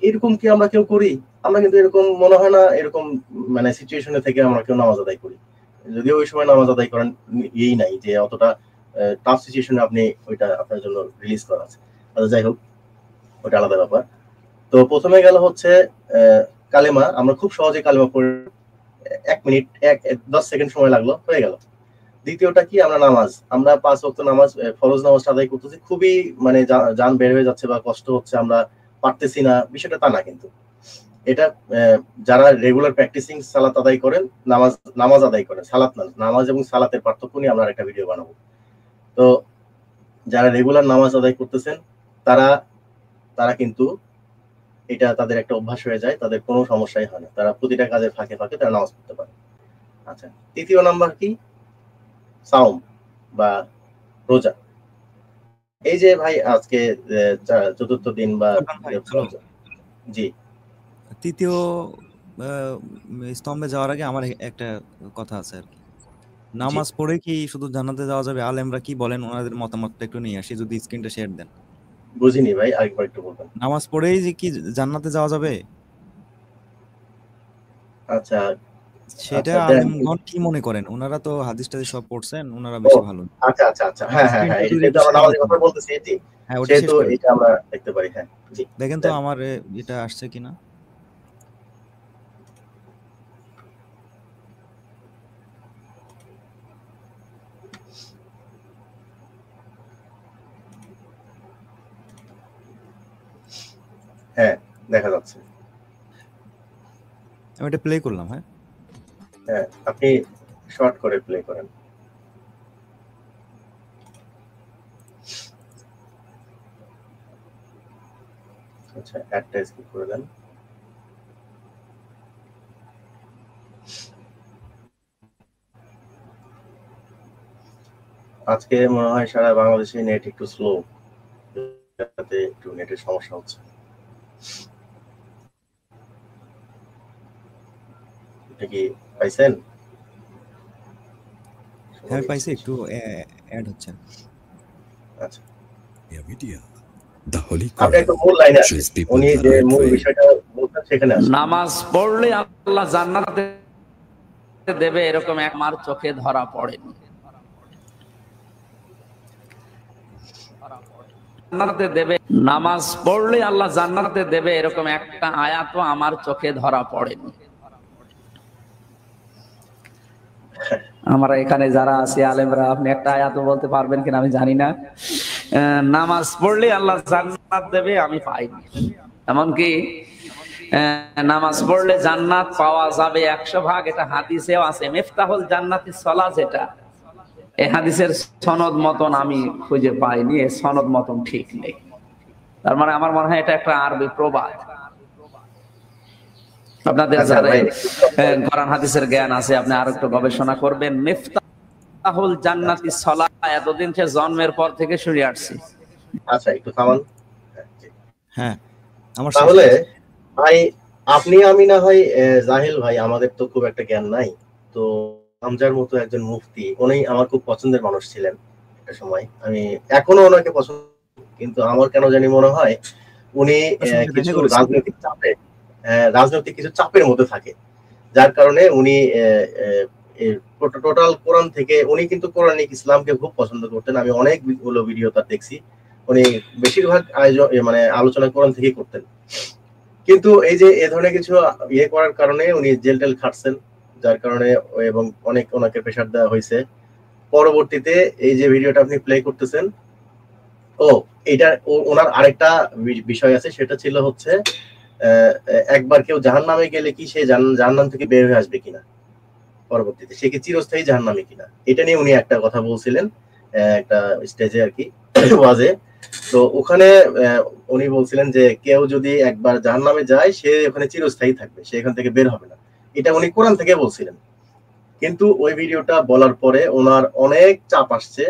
এরকম কি আমরা কেউ করি? আমরা কিন্তু এরকম মনে হয় না, এরকম মানে সিচুয়েশনে থেকে আমরা কেউ নামাজ আদায় করি। যদিও ওই সময় নামাজ আদায় করেন ইয়েই নাই যে অতটা টাফ সিচুয়েশনে আপনি ওইটা আপনার জন্য রিলিজ করা আছে। আচ্ছা, যাই হোক, ওটা আলাদা ব্যাপার। তো প্রথমে গেল হচ্ছে কালেমা। আমরা খুব সহজে কালেমা পড়ে 1 মিনিট 10 সেকেন্ড সময় লাগলো, হয়ে গেল। দ্বিতীয়টা কি, আমরা নামাজ, আমরা 5 ওয়াক্ত নামাজ, ফরজ নামাজটা আদায় করতেছি, খুবই মানে জান বের হয়ে যাচ্ছে বা কষ্ট হচ্ছে, আমরা পারতেছি না, বিষয়টা তা না কিন্তু। এটা যারা রেগুলার প্র্যাকটিসিং সালাত আদায় করেন, নামাজ আদায় করেন, সালাত না, নামাজ এবং সালাতের পার্থক্য নিয়ে আমরা একটা ভিডিও বানাবো। তো যারা রেগুলার নামাজ আদায় করতেছেন তারা কিন্তু এটা তাদের একটা অভ্যাস হয়ে যায়, তাদের কোনো সমস্যাই হয় না, তারা প্রতিটা কাজের ফাঁকে ফাঁকে তারা নামাজ পড়তে পারে। আচ্ছা, তৃতীয় নাম্বার কি, সাওম বা রোজা। এই যে ভাই আজকে চতুর্থ দিন বা জি, তৃতীয় স্তম্ভে যাওয়ার আগে আমার একটা কথা আছে আর কি। নামাজ পড়ে কি শুধু জান্নাতে যাওয়া যাবে? আলেমরা কি বলেন ওনাদের মতামতটা একটু নিয়ে আসি, যদি স্ক্রিনটা শেয়ার দেন। বুঝিনি ভাই, আরেকবার একটু বলবেন। নামাজ পড়েই যে কি জান্নাতে যাওয়া যাবে? আচ্ছা, সেটা আলেমগণ কি মনে করেন? ওনারা তো হাদিসটা সব পড়ছেন, ওনারা বেশি ভালো। আচ্ছা আচ্ছা আচ্ছা, হ্যাঁ হ্যাঁ হ্যাঁ, এটা আমরা নামাজের কথা বলতেছি, জি, হ্যাঁ, ওটা সেহেতু এটা আমরা দেখতে পারি। হ্যাঁ, জি, দেখেন তো আমার এটা আসছে কিনা। হ্যাঁ, দেখা যাচ্ছে। আমি এটা প্লে করলাম। হ্যাঁ হ্যাঁ, আপনি শর্ট করে প্লে করেন। আচ্ছা, অ্যাডটা স্কিপ করে দেন। আজকে মনে হয় সারা বাংলাদেশে নেট একটু স্লো, একটু নেটের সমস্যা হচ্ছে। এটা কি পাইছেন? হ্যাঁ, পাইছি, একটু অ্যাড হচ্ছে। আচ্ছা, আপনি একটু মূল লাইনে আসেন, উনি যে মূল বিষয়টা বলতেন সেখানে আসেন। নামাজ পড়লে আল্লাহ জান্নাতে দেবে এরকম আমার চোখে ধরা পড়েনি। জান্নাতে দেবে, নামাজ পড়লে আল্লাহ জান্নাতে দেবে এরকম একটা আয়াতও আমার চোখে ধরা পড়েনি। আমরা এখানে যারা আছি আলেমরা, আপনি একটা আয়াতও বলতে পারবেন কিনা আমি জানি না। নামাজ পড়লে আল্লাহ জান্নাত দেবে আমি পাইনি। এমনকি নামাজ পড়লে জান্নাত পাওয়া যাবে 100 ভাগ, এটা হাদিসেও আছে। মিফতাহুল জান্নাতি সালাত, যেটা এই হাদিসের সনদ মতন আমি খুঁজে পাইনি, এই সনদ মতন ঠিক নেই। তার মানে আমার মনে হয় এটা একটা আরবি প্রবাদ। আপনাদের যারা কোরআন হাদিসের জ্ঞান আছে, আপনি আর একটু গবেষণা করবেন। মিফতাহুল জান্নাতি সালাত এতদিন সে জন্মের পর থেকে শুনে আসছি। আচ্ছা, একটু থামান। হ্যাঁ, আমার তাহলে ভাই আপনি আমি না হয় জাহিল ভাই, আমাদের তো খুব একটা জ্ঞান নাই। তো হামজার মতো একজন মুফতি, উনি আমার খুব পছন্দের মানুষ ছিলেন একটা সময়, আমি এখনো ওনাকে পছন্দ, কিন্তু আমার কেন জানি মনে হয় উনি কিছু রাজনৈতিক কিছু চাপের মধ্যে থাকে, যার কারণে উনি টোটাল কোরআন থেকে, উনি কিন্তু কোরআনিক ইসলামকে খুব পছন্দ করতেন। আমি অনেকগুলো ভিডিও তার দেখছি, উনি বেশিরভাগ মানে আলোচনা কোরআন থেকেই করতেন। কিন্তু এই যে এ ধরনের কিছু করার কারণে উনি জেল টেল খাটছেন, যার কারণে এবং অনেক ওনাকে প্রেশার দেওয়া হয়েছে। পরবর্তীতে এই যে ভিডিওটা আপনি প্লে করতেছেন, ও এটা ওনার আরেকটা বিষয় আছে, সেটা ছিল হচ্ছে একবার কেউ জাহান্নামে গেলে কি সে জাহান্নাম থেকে বের হয়ে আসবে কিনা, পরবর্তীতে সে কি চিরস্থায়ী জাহান্নামে কিনা, এটা নিয়ে উনি একটা কথা বলছিলেন একটা স্টেজে আর কি, ওয়াজে। তো ওখানে উনি বলছিলেন যে কেউ যদি একবার জাহান্নামে যায় সে ওখানে চিরস্থায়ী থাকবে, সে এখান থেকে বের হবে না, এটা উনি কোরআন থেকে বলছিলেন। কিন্তু ওই ভিডিওটা বলার পরে ওনার অনেক চাপ আসছে,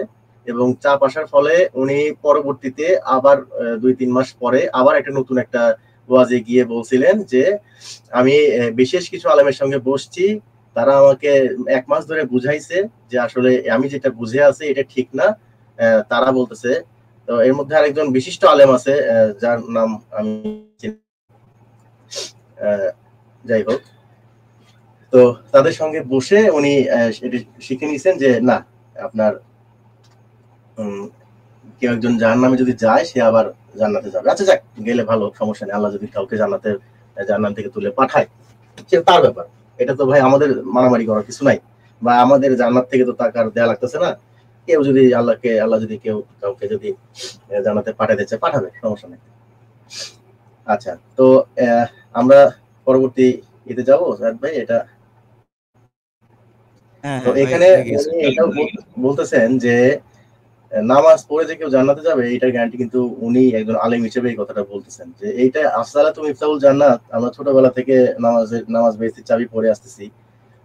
এবং চাপ আসার ফলে উনি পরবর্তীতে আবার 2-3 মাস পরে আবার একটা নতুন একটা ওয়াজে গিয়ে বলছিলেন যে আমি বিশেষ কিছু আলেমের সঙ্গে বসছি, তারা আমাকে 1 মাস ধরে বুঝাইছে যে আসলে আমি যেটা বুঝে আছি এটা ঠিক না। তারা বলতেছে, তো এর মধ্যে আরেকজন বিশিষ্ট আলেম আছে যার নাম আমি যাই হোক, তো তাদের সঙ্গে বসে উনি শিখে নিয়েছেন যে না, আপনার কেউ একজন জাহান্নামে যদি যায় সে আবার জান্নাতে যাবে। আচ্ছা যাক, গেলে ভালো, সমস্যা নেই, আল্লাহ যদি কাউকে জান্নাত থেকে তুলে পাঠায় সে তার ব্যাপার, এটা তো ভাই আমাদের মারামারি করার কিছু নাই, বা আমাদের জান্নাত থেকে তো টাকা দেয়া লাগতেছে না। কেউ যদি আল্লাহ যদি কাউকে যদি জান্নাতে পাঠাতে চায় পাঠাবে, সমস্যা নেই। আচ্ছা, তো আমরা পরবর্তী এতে যাবো ভাই। এটা তো এখানে এটাও বলতেছেন যে নামাজ পড়ে যে কেউ জান্নাতে যাবে এটার গ্যারান্টি কিন্তু উনি একজন আলেম হিসেবে এই কথাটা বলতেছেন, যে এইটা আসসালাতু মিফতাহুল জান্নাত। আমরা ছোটবেলা থেকে নামাজ বেসির চাবি পড়ে আসতেছি,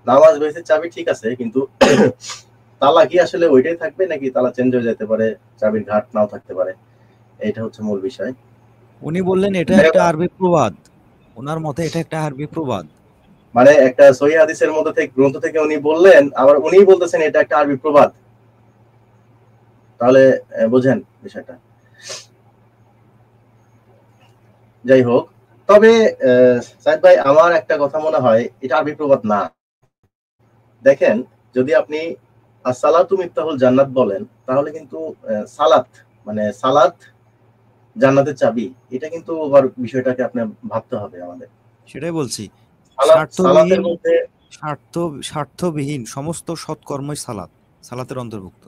নামাজ বেসির চাবি ঠিক আছে, কিন্তু তালা কি আসলে ওইটাই থাকবে নাকি তালা চেঞ্জ হয়ে যেতে পারে, চাবির ঘাট নাও থাকতে পারে, এটা হচ্ছে মূল বিষয়। উনি বললেন এটা একটা আরবি প্রবাদ, ওনার মতে এটা একটা আরবি প্রবাদ, মানে একটা সহিহ হাদিসের মধ্যে থেকে গ্রন্থ থেকে উনি বললেন, আবার উনি বলতেছেন এটা একটা আরবি প্রবাদ। তাহলে বুঝেন বিষয়টা। যাই হোক, তবে সাইদ ভাই আমার একটা কথা মনে হয় এটা আরবি প্রবাদ না। দেখেন, যদি আপনি আসসালাতু মিফতাহুল জান্নাত বলেন, তাহলে কিন্তু সালাত মানে সালাত জান্নাতের চাবি, এটা কিন্তু আবার বিষয়টাকে আপনি ভাবতে হবে আমাদের। সেটাই বলছি, সালাতের মধ্যে স্বার্থবিহীন সমস্ত সৎকর্মই সালাতের অন্তর্ভুক্ত।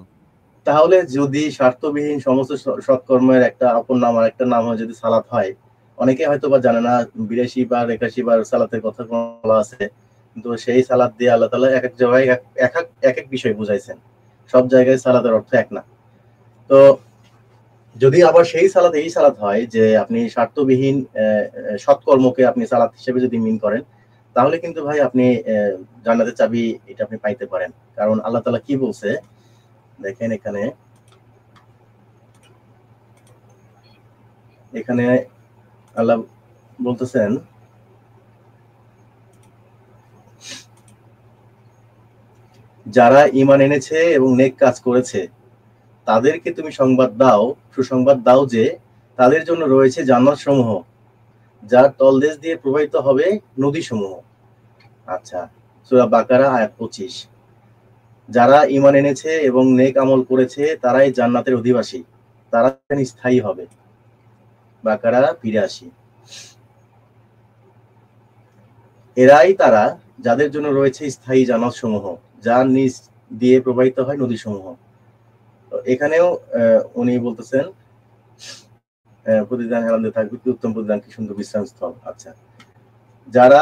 তাহলে যদি স্বার্থবিহীন সমস্ত সৎকর্মের একটা অপর নাম আর একটা নাম হয় যদি সালাত হয়, অনেকে হয়তো বা জানে না 82 বার 81 বার সালাতের কথা বলা আছে, কিন্তু সেই সালাত দিয়ে আল্লাহ তাআলা এক এক জায়গায় এক এক বিষয় বুঝাইছেন, সব জায়গায় সালাতের অর্থ এক না। তো যদি আবার সেই সালাত এই সালাত হয় যে আপনি স্বার্থবিহীন সৎকর্মকে আপনি সালাত হিসেবে যদি মিন করেন, তাহলে কিন্তু ভাই আপনি জান্নাতের চাবি এটা আপনি পাইতে পারেন। কারণ আল্লাহ তাআলা কি বলছে দেখেন, এখানে আল্লাহ বলতেছেন, যারা ঈমান এনেছে এবং নেক কাজ করেছে তাদেরকে তুমি সুসংবাদ দাও যে তাদের জন্য রয়েছে জান্নাত সমূহ, যার তলদেশ দিয়ে প্রবাহিত হবে নদী সমূহ। আচ্ছা, সূরা বাকারা আয়াত 25। যারা ঈমান এনেছে এবং নেক আমল করেছে তারাই জান্নাতের অধিবাসী, তারা স্থায়ী হবে। বাকারা 82। এরাই তারা যাদের জন্য রয়েছে স্থায়ী জান্নাত সমূহ, যার নিচ দিয়ে প্রবাহিত হয় নদী সমূহ। এখানেও উনি বলতেছেন প্রতিদান হেলান দিয়ে থাকবে, উত্তম প্রতিদান কি সুন্দর বিশ্রাম স্থল। আচ্ছা, যারা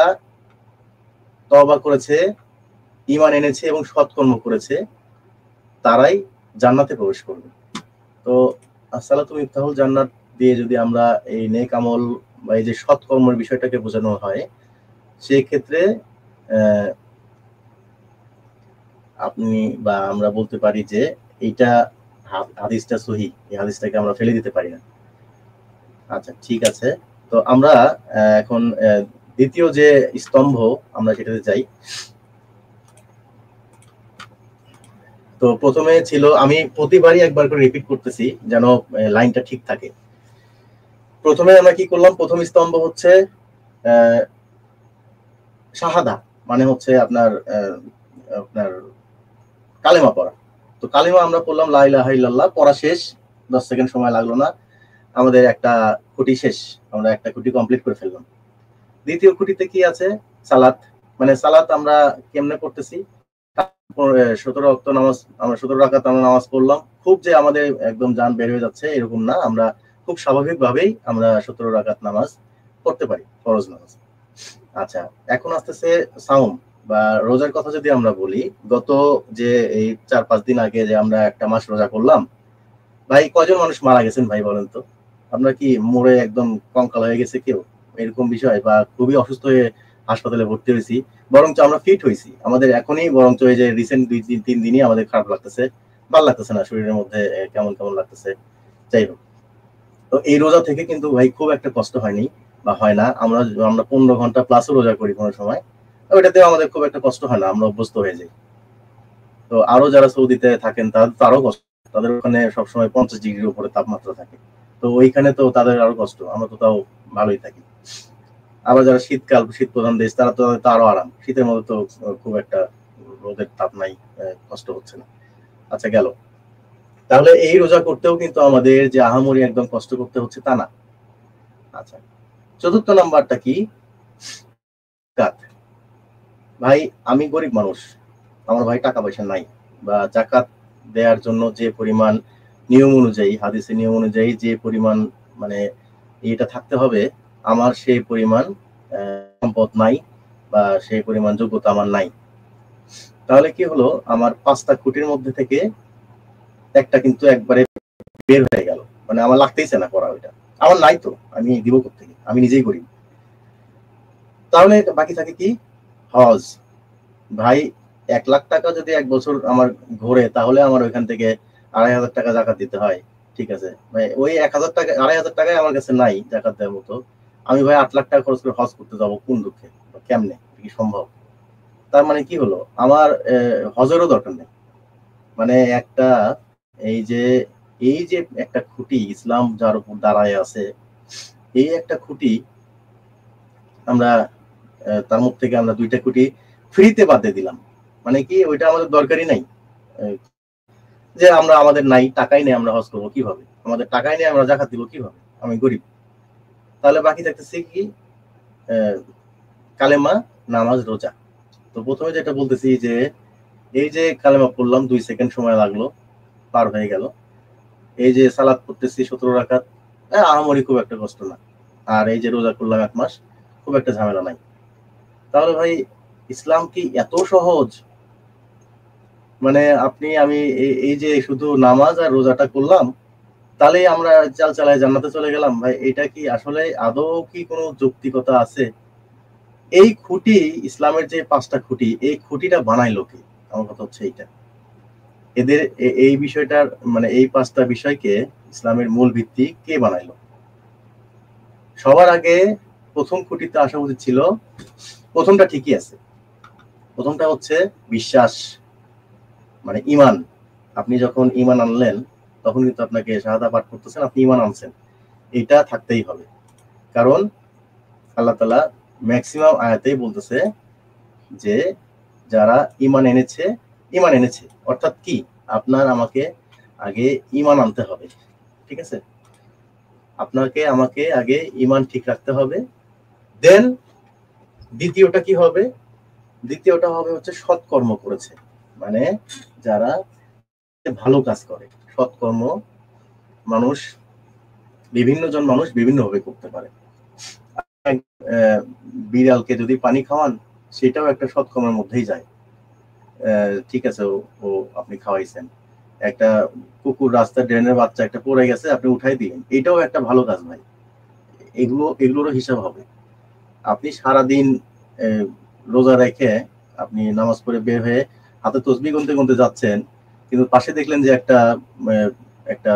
তওবা করেছে, ঈমান এনেছে এবং সৎকর্ম করেছে তারাই জান্নাতে প্রবেশ করবে। তো আসসালাতু মিফতাহুল জান্নাত দিয়ে যদি আমরা এই নেক আমল বা এই যে সৎকর্মের বিষয়টাকে বোঝানো হয়, সেই ক্ষেত্রে আপনি বা আমরা বলতে পারি যে এইটা হাদিসটা সহিহ, এই হাদিসটাকে আমরা ফেলে দিতে পারি না। আচ্ছা ঠিক আছে, তো আমরা এখন দ্বিতীয় যে স্তম্ভ আমরা সেটাতে যাই। তো প্রথমে ছিল, আমি প্রতিবারই একবার করে রিপিট করতেছি যেন লাইনটা ঠিক থাকে। প্রথমে আমরা কি করলাম, প্রথম স্তম্ভ হচ্ছে শাহাদা, মানে হচ্ছে আপনার কালেমা পড়া। তো কালেমা আমরা পড়লাম লা ইলাহা ইল্লাল্লাহ, পড়া শেষ, 10 সেকেন্ড সময় লাগলো না, আমাদের একটা খুঁটি শেষ, আমরা একটা খুঁটি কমপ্লিট করে ফেললাম। দ্বিতীয় খুঁটিতে কি আছে, সালাত। মানে সালাত আমরা কেমনে করতেছি, 17 ওয়াক্ত নামাজ, আমরা 17 রাকাত আমরা নামাজ পড়লাম, খুব যে আমাদের একদম জান বের হয়ে যাচ্ছে এরকম না, আমরা খুব স্বাভাবিকভাবেই আমরা 17 রাকাত নামাজ পড়তে পারি, ফরজ নামাজ। আচ্ছা, এখন আসতেছে সাওম বা রোজার কথা যদি আমরা বলি, গত যে এই 4-5 দিন আগে যে আমরা একটা মাস রোজা করলাম, ভাই কয়জন মানুষ মারা গেছেন ভাই বলেন তো? আমরা কি মরে একদম কঙ্কাল হয়ে গেছে কেউ, এরকম বিষয়, বা খুবই অসুস্থ হয়ে হাসপাতালে ভর্তি হয়েছি, বরঞ্চ আমরা ফিট হয়েছি, আমাদের এখনই বরঞ্চ এই যে রিসেন্ট 2-3 দিনই আমাদের খারাপ লাগতেছে, ভালো লাগতেছে না, শরীরের মধ্যে কেমন কেমন লাগতেছে। যাই হোক, তো এই রোজা থেকে কিন্তু ভাই খুব একটা কষ্ট হয়নি বা হয় না, আমরা 15 ঘন্টা প্লাসও রোজা করি কোনো সময়, ওইটাতেও আমাদের খুব একটা কষ্ট হয় না, আমরা অভ্যস্ত হয়ে যাই। তো আরো যারা সৌদিতে থাকেন তাদের তো আরো কষ্ট, তাদের ওখানে সবসময় 50 ডিগ্রির উপরে তাপমাত্রা থাকে, তো ওইখানে তো তাদের আরো কষ্ট, আমরা তো তাও ভালোই থাকি। আবার যারা শীতকাল, শীত প্রধান দেশ, তারা তো আরো আরাম, শীতের মধ্যে তো খুব একটা রোদের তাপ নাই, কষ্ট হচ্ছে না। আচ্ছা গেল, তাহলে এই রোজা করতেও কিন্তু আমাদের যে আহামরি একদম কষ্ট করতে হচ্ছে তা না। আচ্ছা, চতুর্থ নাম্বারটা কি? জাকাত। ভাই আমি গরিব মানুষ, আমার ভাই টাকা পয়সা নাই, বা জাকাত দেওয়ার জন্য যে পরিমাণ নিয়ম অনুযায়ী, হাদিসের নিয়ম অনুযায়ী যে পরিমাণ মানে এটা থাকতে হবে, আমার সেই পরিমাণ সম্পদ নাই বা সেই পরিমাণ যোগ্যতা আমার নাই। তাহলে কি হলো, আমার 5টা খুঁটির মধ্যে থেকে একটা কিন্তু একবারে বের হয়ে গেল, মানে আমার লাগতেইছে না করা, ওইটা আমার নাই, তো আমি দিব কোত্থেকে, আমি নিজেই করি। তাহলে বাকি থাকে কি? হজ। ভাই 1 লাখ টাকা যদি এক বছর আমার ঘোরে, তাহলে আমার ওইখান থেকে 2,500 টাকা জাকাত দিতে হয়, ঠিক আছে ভাই? ওই 1,000 টাকা, 2,500 টাকায় আমার কাছে নাই জাকাত দেওয়ার মতো, আমি ভাই 8 লাখ টাকা খরচ করে হজ করতে যাবো কোন দুঃখে, কেমনে, কি সম্ভব? তার মানে কি হলো, আমার হজেরও দরকার নেই। মানে একটা এই যে একটা খুঁটি ইসলাম যার উপর দাঁড়ায় আছে, এই একটা খুঁটি আমরা তার মুখ থেকে আমরা 2টা খুঁটি ফ্রিতে বাদ দিয়ে দিলাম। মানে কি, ওইটা আমাদের দরকারই নাই, যে আমরা আমাদের নাই, টাকাই নেই, আমরা হজ করবো কিভাবে, আমাদের টাকাই নেই, আমরা জাকাত দিব কিভাবে, আমি গরিব। তাহলে বাকি থাকতেছে কি? কালেমা, নামাজ, রোজা। তো প্রথমে যেটা বলতেছি যে এই যে কালেমা পড়লাম, 2 সেকেন্ড সময় লাগলো, পার হয়ে গেল। এই যে সালাত পড়তেছি 17 রাকাত, আহামরি খুব একটা কষ্ট না। আর এই যে রোজা করলাম 1 মাস, খুব একটা ঝামেলা নাই। তাহলে ভাই ইসলাম কি এত সহজ? মানে আমি এই যে শুধু নামাজ আর রোজাটা করলাম, তাহলে আমরা চাল চালায় জান্নাতে চলে গেলাম? ভাই এটা কি আসলে আদৌ কি কোনো যৌক্তিকতা আছে? এই খুঁটি, ইসলামের যে 5টা খুঁটি, এই খুঁটিটা বানাইলো কে? আমার কথা হচ্ছে এইটা, এদের এই বিষয়টার মানে এই 5টা বিষয়কে ইসলামের মূল ভিত্তি কে বানাইলো? সবার আগে প্রথম খুঁটিতে আসা উচিত ছিল, প্রথমটা ঠিকই আছে, প্রথমটা হচ্ছে বিশ্বাস, মানে ঈমান। আপনি যখন ঈমান আনলেন, তখন কিন্তু আপনাকে শাহাদা পাঠ করতেছেন, আপনি ঈমান আনছেন, এটা থাকতেই হবে। কারণ আল্লাহ তাআলা ম্যাক্সিমাম আয়াতেই বলতেছে যে যারা ঈমান এনেছে, অর্থাৎ কি, আপনার আমাকে আগে ঈমান আনতে হবে, ঠিক আছে? আপনাকে আমাকে আগে ঈমান ঠিক রাখতে হবে, দেন দ্বিতীয়টা কি হবে? দ্বিতীয়টা হবে হচ্ছে সৎকর্ম করেছে, মানে যারা ভালো কাজ করে। সৎকর্ম মানুষ মানুষ বিভিন্নভাবে করতে পারে। বিড়ালকে যদি পানি খাওয়ান, সেটাও একটা সৎকর্মের মধ্যেই যায়, ঠিক আছে, ও আপনি খাওয়াইছেন। একটা কুকুর রাস্তায় ড্রেনের বাচ্চা একটা পড়ে গেছে, আপনি উঠাই দিলেন, এটাও একটা ভালো কাজ ভাই। এগুলোরও হিসাব হবে। আপনি সারাদিন রোজা রেখে আপনি নামাজ পড়ে বের হয়ে হাতে তসবিহ গুনতে গুনতে যাচ্ছেন, কিন্তু পাশে দেখলেন যে একটা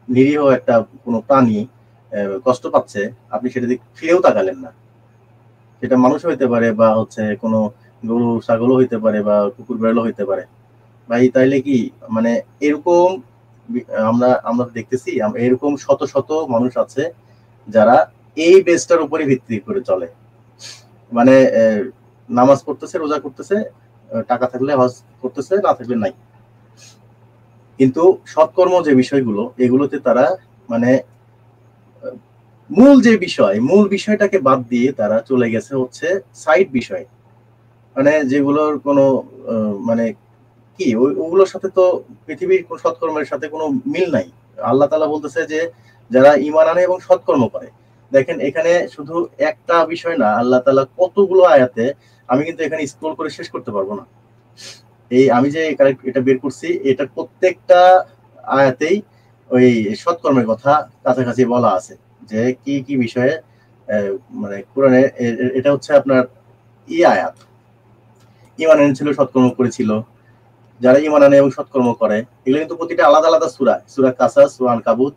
নিরীহ একটা কোনো প্রাণী কষ্ট পাচ্ছে, আপনি সেটা দিকে ফিরেও তাকালেন না। সেটা মানুষ হইতে পারে, বা হচ্ছে কোনো গরু ছাগলও হইতে পারে, বা কুকুর বেড়ালও হইতে পারে। ভাই তাইলে কি, মানে এরকম আমরা দেখতেছি, এরকম শত শত মানুষ আছে যারা এই বেসটার উপরে ভিত্তি করে চলে। মানে নামাজ পড়তেছে, রোজা করতেছে, টাকা থাকলে হজ করতেছে, না থাকলে নাই। কিন্তু সৎকর্ম যে বিষয়গুলো, এগুলোতে তারা মানে মূল বিষয়টাকে বাদ দিয়ে তারা চলে গেছে হচ্ছে সাইড বিষয়, মানে যেগুলোর কোনো মানে কি ওগুলোর সাথে তো পৃথিবীর কোন সৎকর্মের সাথে কোনো মিল নাই। আল্লাহ তাআলা বলতেছে যে যারা ঈমান আনে এবং সৎকর্ম করে। দেখেন এখানে শুধু একটা বিষয় না, আল্লাহ তাআলা কতগুলো আয়াতে, আমি কিন্তু এখানে স্ক্রল করে শেষ করতে পারবো না। এই আমি যে এটা বের করছি, এটা প্রত্যেকটা আয়াতেই ওই সৎকর্মের কথা কাছাকাছি বলা আছে, যে কি কি বিষয়ে মানে কোরআনে এটা হচ্ছে আপনার আয়াত। ঈমান এনেছিল, সৎকর্ম করেছিল, যারা ঈমান আনে এবং সৎকর্ম করে, এগুলো কিন্তু প্রতিটা আলাদা আলাদা সূরা, সূরা কাসাস, সূরা আনকাবুত,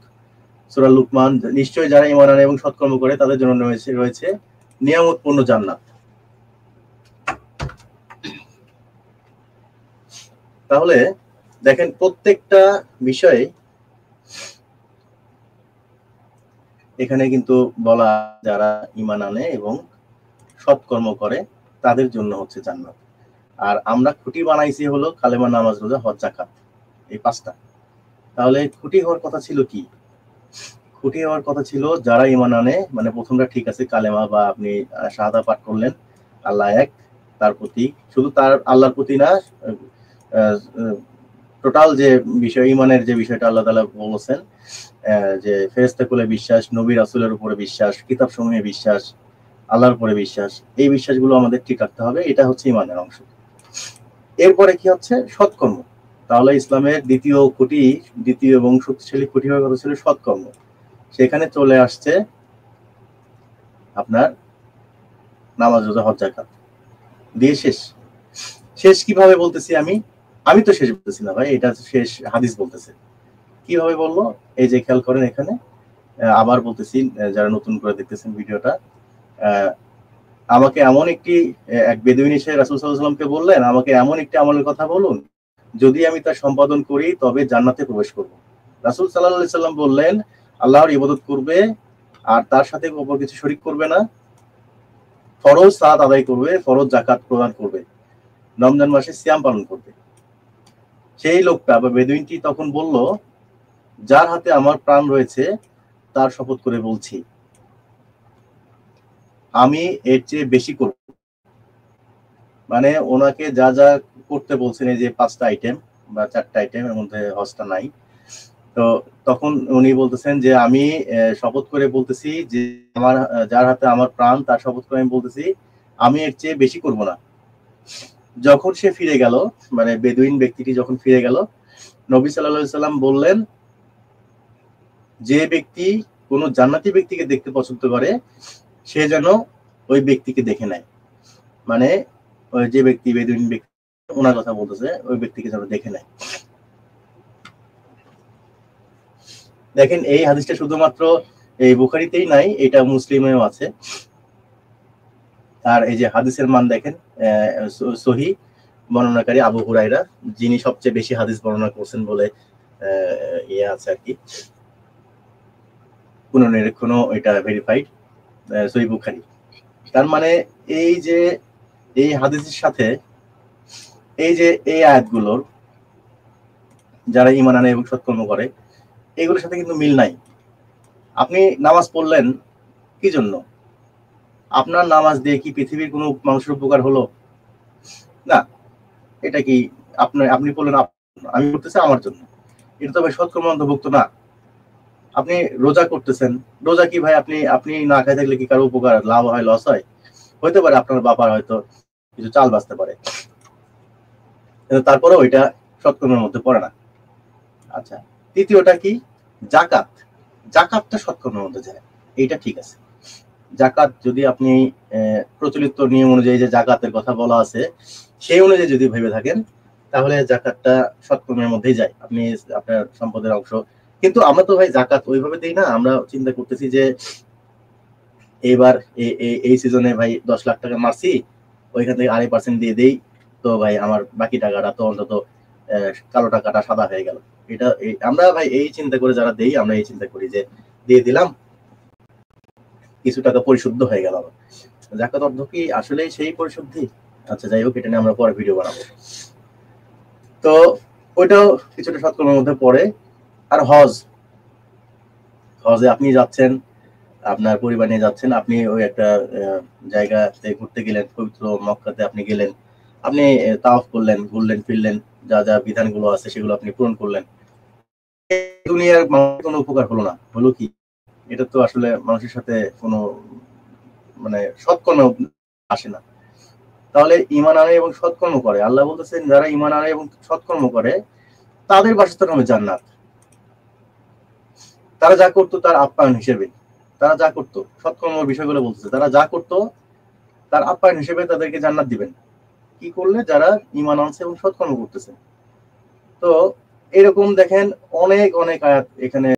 সূরা লুকমান। নিশ্চয়ই যারা ঈমান আনে এবং সৎকর্ম করে তাদের জন্য রয়েছে নিয়ামতপূর্ণ জান্নাত। তাহলে দেখেন প্রত্যেকটা বিষয়ে এখানে কিন্তু বলা, যারা ঈমান আনে এবং সৎকর্ম করে তাদের জন্য হচ্ছে জান্নাত। আর আমরা খুঁটি বানাইছি হলো কালেমা, নামাজ, রোজা, হজ, যাকাত, এই পাঁচটা। তাহলে খুঁটি হওয়ার কথা ছিল কি? খুঁটি হওয়ার কথা ছিল যারা ঈমান আনে, মানে প্রথমটা ঠিক আছে কালেমা, বা আপনি শাহাদা পাঠ করলেন, আল্লাহ এক, তার প্রতি, শুধু তার আল্লাহর প্রতি না, টোটাল যে বিষয় ঈমানের যে বিষয়টা আল্লাহ তাআলা বলেছেন, যে ফেরেশতাকুলে বিশ্বাস, নবী রাসূলের উপরে বিশ্বাস, কিতাব সমূহে বিশ্বাস, আল্লাহর উপরে বিশ্বাস, এই বিশ্বাসগুলো আমাদের ঠিক রাখতে হবে। এটা হচ্ছে ঈমানের অংশ। এরপরে কি হচ্ছে? সৎকর্ম। তাহলে ইসলামের দ্বিতীয় এবং শক্তিশালী খুঁটি হওয়ার কথা ছিল সৎকর্ম। সেখানে চলে আসছে আপনার নামাজ, রোজা, হজ, যাকাত দিয়ে শেষ কিভাবে বলতেছি আমি তো শেষ বলতেছি না ভাই, এটা শেষ হাদিস বলতেছে। কিভাবে বললো? এই যে খেয়াল করেন এখানে, আবার বলতেছি যারা নতুন করে দেখতেছেন ভিডিওটা, আমাকে এমন এক বেদুইন এসে রাসূল সাল্লাল্লাহু আলাইহি ওয়াসাল্লামকে বললেন, আমাকে এমন একটি আমলের কথা বলুন যদি আমি তা সম্পাদন করি তবে জান্নাতে প্রবেশ করব। রাসূল সাল্লাল্লাহু আলাইহি ওয়াসাল্লাম বললেন, আল্লাহর ইবাদত করবে আর তার সাথে অপর কিছু শরীক করবে না, ফরজ সালাত আদায় করবে, ফরজ যাকাত প্রদান করবে, রমজান মাসে সিয়াম পালন করবে। সেই লোকটা বা বেদুইনটি তখন বলল, যার হাতে আমার প্রাণ রয়েছে তার শপথ করে বলছি আমি এর চেয়ে বেশি করব। মানে ওনাকে যা যা করতে বলছেন, এই যে 5টা আইটেম বা 4টা আইটেম, এর মধ্যে হজটা নাই, তো তখন উনি বলতেছেন যে আমি শপথ করে বলতেছি যে যার হাতে আমার প্রাণ তার শপথ করে আমি বলতেছি আমি এর চেয়ে বেশি করব না। যখন সে ফিরে গেল, মানে বেদুইন ব্যক্তিটি যখন ফিরে গেল, নবী সাল্লাল্লাহু আলাইহি সাল্লাম বললেন, যে ব্যক্তি কোনো জান্নাতি ব্যক্তিকে দেখতে পছন্দ করে সে যেন ওই ব্যক্তিকে দেখে নেয়। মানে ওই যে ব্যক্তি, বেদুইন ব্যক্তি, ওনার কথা বলতেছে, ওই ব্যক্তিকে যেন দেখে নেয়। দেখেন এই হাদিসটা শুধুমাত্র এই বুখারীতেই নাই, এটা মুসলিমেও আছে। আর এই যে হাদিসের মান দেখেন, সহিহ, বর্ণনাকারী আবু হুরায়রা, যিনি সবচেয়ে বেশি হাদিস বর্ণনা করছেন বলে আছে আর কি, পুনর্নিরীক্ষণও এটা ভেরিফাইড, সহিহ বুখারী। তার মানে এই যে এই হাদিসের সাথে এই যে এই আয়াতগুলোর, যারা ঈমান আনে এবং সৎকর্ম করে, এগুলোর সাথে কিন্তু মিল নাই। আপনি নামাজ পড়লেন কি জন্য? আপনার নামাজ দিয়ে কি পৃথিবীর কোনো মানুষের উপকার হলো? না। এটা কি আপনি বললেন আমি করতেছি আমার জন্য, এটা তো ভাই সৎকর্ম অন্তর্ভুক্ত না। আপনি রোজা করতেছেন, রোজা কি ভাই আপনি না খাই থাকলে কি কারো উপকার, লাভ হয়, লস হয়? হইতে পারে, আপনার বাবার হয়তো কিছু চাল বাঁচতে পারে, কিন্তু তারপরেও ওইটা সৎকর্মের মধ্যে পড়ে না। আচ্ছা, তৃতীয়টা কি? জাকাতটা সৎকর্মের মধ্যে যায়, এইটা ঠিক আছে। জাকাত যদি আপনি প্রচলিত নিয়ম অনুযায়ী যে জাকাতের কথা বলা আছে সেই অনুযায়ী যদি ভেবে থাকেন, তাহলে জাকাতটা সৎকর্মের মধ্যেই যায়, আপনি আপনার সম্পদের অংশ। কিন্তু আমরা তো ভাই জাকাত ওইভাবে দিই না। আমরা চিন্তা করতেছি যে এইবার এই সিজনে ভাই 10 লাখ টাকা মারছি, ওইখান থেকে 2.5% দিয়ে দেই, তো ভাই আমার বাকি টাকাটা তো অন্তত কালো টাকাটা সাদা হয়ে গেল। এটা আমরা ভাই এই চিন্তা করে যারা দেই, আমরা এই চিন্তা করি যে দিয়ে দিলাম, কিছু টাকা পরিশুদ্ধ হয়ে গেল। জাকাত অর্থ কি আসলে সেই পরিশুদ্ধি? আচ্ছা যাই হোক, এটা নিয়ে আমরা পরে ভিডিও বানাবো। তো ওইটাও কিছুটা সৎকর্মের মধ্যে পড়ে। আর হজে আপনি যাচ্ছেন, আপনার পরিবার নিয়ে যাচ্ছেন, আপনি ওই একটা জায়গাতে ঘুরতে গেলেন, পবিত্র মক্কাতে আপনি গেলেন, আপনি তাওয়াফ করলেন, ঘুরলেন ফিরলেন, যা যা বিধানগুলো আছে সেগুলো আপনি পূরণ করলেন, দুনিয়ার মানুষের কোনো উপকার হলো না, হলো কি? এটা তো আসলে মানুষের সাথে কোনো মানে সৎকর্ম আসে না। তাহলে ঈমান আনে এবং সৎকর্ম করে, আল্লাহ বলতেছেন যারা ঈমান আনে এবং সৎকর্ম করে তাদের বাসস্থান হবে জান্নাত। তারা যা করতো তার আপ্যায়ন হিসেবে, তারা যা করতো সৎকর্মের বিষয়গুলো বলতেছে, তারা যা করতো তার আপ্যায়ন হিসেবে তাদেরকে জান্নাত দিবেন। কি করলে? যারা ঈমান আনছে এবং সৎকর্ম করতেছে। তো এরকম দেখেন অনেক অনেক আয়াত এখানে